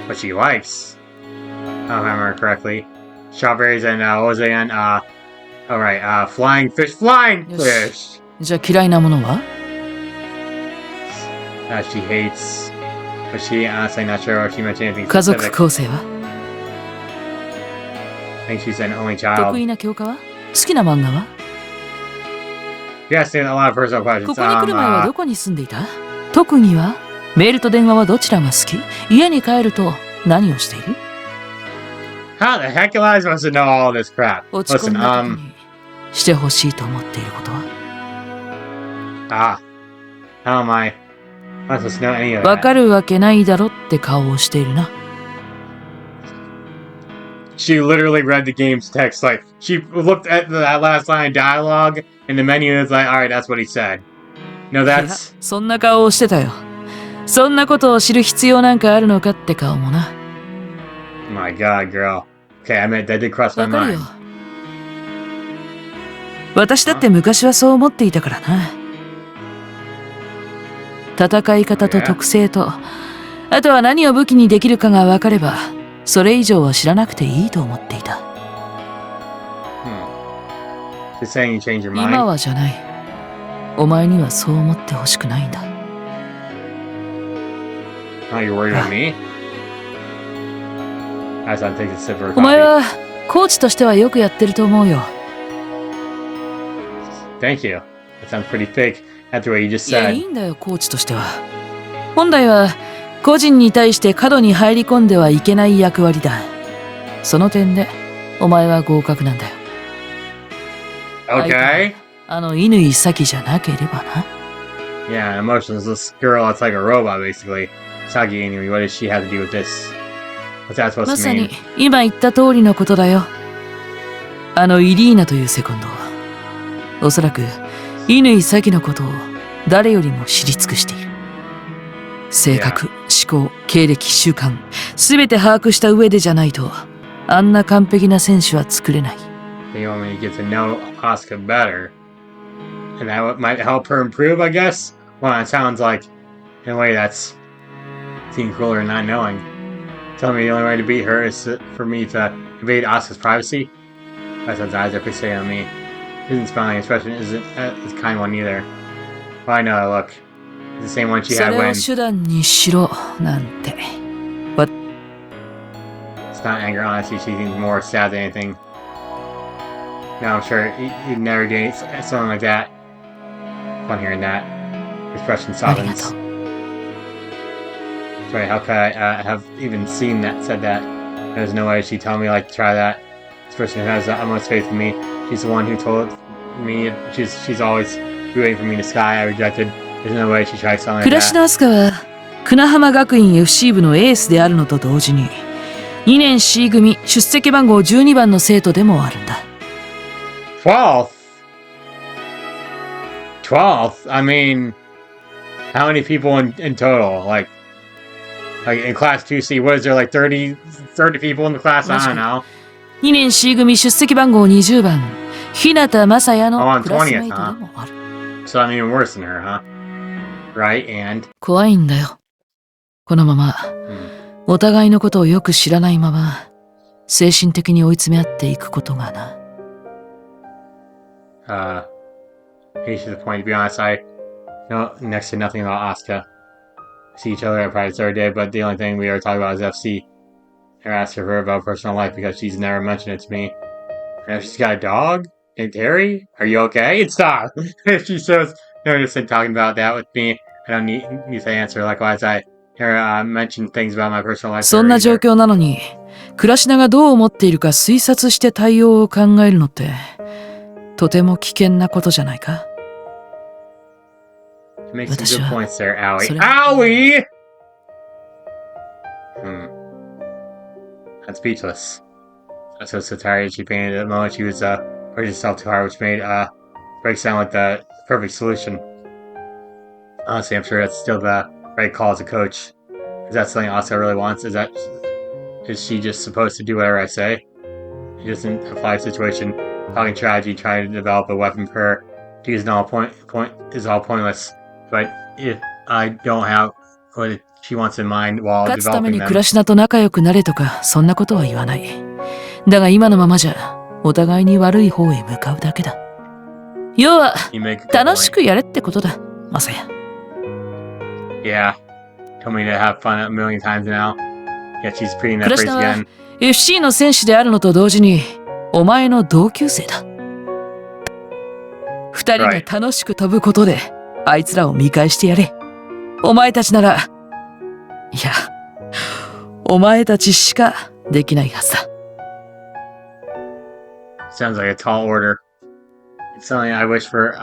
What she likes. If I remember correctly. Strawberries and what was it again? Alright, flying fish. Flying fish! じゃあ嫌いなものは？ She hates. But she honestly not sure if she mentioned anything 家族 specific. 構成は？ I think she's an only 得 child. 意な教科は？好きな漫画は？ You're asking a lot of personal こ questions. こに来る前はどこに住んでいた？特技は？メールと電話はどちらが好き？家に帰ると何をしている？ How the heck am I supposed to know all this crap? 落ち込ん Listen, だ時にしてほしいと思っていることは？ how am I supposed to know any of わか that? るわけないだろって顔をしているな。 She literally read the game's text. Like, she looked at that last line of dialogue in the menu and was like, alright, that's what he said. No, いや that's... そんな顔をしてたよ。そんなことを知る必要なんかあるのかって顔もな。 My god, girl. Okay, I meant that did cross my わかるよ。 mind. 私だって昔はそう思っていたからな。戦い方と特性と、あとは何を武器にできるかが分かれば、それ以上は知らなくていいと思っていた。Just saying you changed your 今 mind? はじゃない。お前にはそう思ってほしくないんだ。 Oh, you're worried about me? As I'm taking a sip of her お前 coffee. はコーチとしてはよくやってると思うよ。 Thank you. That sounds pretty fake after what you just いや、い said. いんだよ、コーチとしては。本来は個人に対して過度に入り込んではいけない役割だ。その点でお前は合格なんだよ。 Okay. 乾サキじゃなければな。 Yeah, an emotionless girl that's like a robot, basically. Saki Inui, what does she have to do with this? What's that supposed ま to さ mean? に今言った通りのことだよ。イリーナというセコンド。おそらく乾サキのことを誰よりも知り尽くしている。性格、思考、経歴、習慣、すべて把握した上でじゃないと、あんな完璧な選手は作れない。 You want me to get to know Asuka better. And that might help her improve, I guess? Well, it sounds like, in a way, that's seeming cooler than not knowing. Telling me the only way to beat her is for me to invade Asuka's privacy? That's eyes are fixated on me. Isn't smiling expression isn't a kind one either. Well, I know, look. It's the same one she そ had れを when... 手段にしろなんて。It's not anger, honestly. She seems more sad than anything. No, I'm sure you'd never do something like that. Fun hearing that. Expression softens. Sorry, how could I have even seen that, said that? There's no way she'd tell me, like, try that. This person who has the utmost faith in me. She's the one who told me she's always rooting for me in the sky. I rejected. There's no way she tried something like 倉科 that. 明日香は久浜学院 FC 部のエースであるのと同時に2年 C 組出席番号12番の生徒でもあるんだ。 12th? 12th? I mean, how many people in total? Like in class 2C, what is there, like 30 people in the class? I don't know. 2年 C 組出席番号20番日向雅也のクラスメイトでもある。 So I'm even worse than her, huh? Right, and... 怖いんだよ。このまま、お互いのことをよく知らないまま、精神的に追い詰め合っていくことがな。Here's the point, to be honest, I know next to nothing about Asuka. See each other probably the third day, but the only thing we ever talk about is FC. I asked her about personal life because she's never mentioned it to me. And she's got a dog named Terry. Are you okay? It's not. She shows no interest in talking about that with me. I don't need to answer. Likewise, I mention things about my personal life. そんな状況なのに、倉科がどう思っているか推察して対応を考えるのって、とても危険なことじゃないか。Make some good points there, Aoi. Aoi! I'm speechless. I was so tired she painted the moment she was pushed herself too hard, which made breaks down with the perfect solution. Honestly, I'm sure that's still the right call as a coach. Is that something Asuka really wants? Is she just supposed to do whatever I say? She doesn't apply the situation. Talking strategy, trying to develop a weapon for her to use all pointless. But if I don't have what she wants in mind while 勝つため developing に them. 倉科と仲良くなれとか、そんなことは言わない。だが今のままじゃ、お互いに悪い方へ向かうだけだ。要は、楽しくやれってことだ、まさや。Yeah. Told me to have fun a million times now. Yeah, she's repeating that 倉 phrase 科は again. FC の選手であるのと同時に、お前の同級生だ。二人が楽しく飛ぶことで、あいつらを見返してやれ。お前たちなら、いや、お前たちしかできないはずだ。Sounds like a tall order. It's something I wish for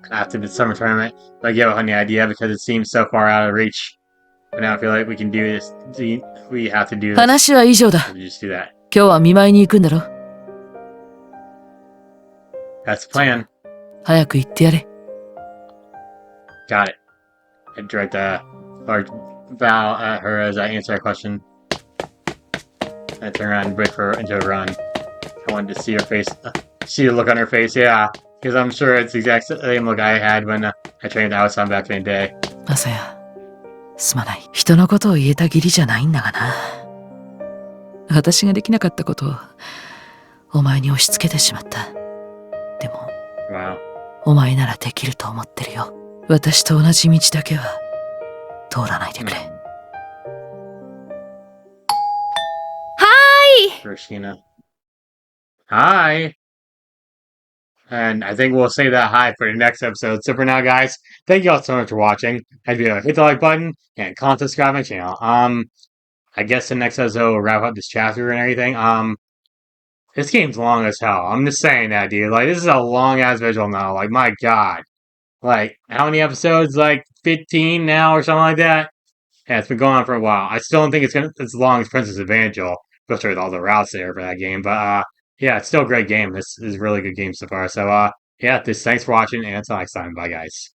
after the summer tournament. But I give up on the idea because it seems so far out of reach. But now I feel like we can do this. We have to do this. 話は以上だ。We just do that. 今日は見舞いに行くんだろ。That's the plan. 早く行ってやれ。Got it. I direct a large bow at her as I answer that question. I turn around and break her into a run. I wanted to see her face. See the look on her face, yeah. Because I'm sure it's the exact same look I had when I trained Aokana back in the day. まさや、すまない。人のことを言えた義理じゃないんだがな。私ができなかったことを、お前に押し付けてしまった。でも、Wow. お前ならできると思ってるよ。私と同じ道だけは通らないでくれ。Rashina. Hi! And I think we'll save that hi for the next episode. So for now, guys, thank you all so much for watching. If you hit the like button and comment, subscribe to my channel. I guess the next episode will wrap up this chapter and everything. This game's long as hell. I'm just saying that, dude. Like, this is a long-ass visual now. Like, my god. Like, how many episodes? Like, 15 now or something like that? Yeah, it's been going on for a while. I still don't think it's as long as Princess Evangel, especially with all the routes there for that game. But, yeah, it's still a great game. This is a really good game so far. So, yeah, thanks for watching, and until next time. Bye, guys.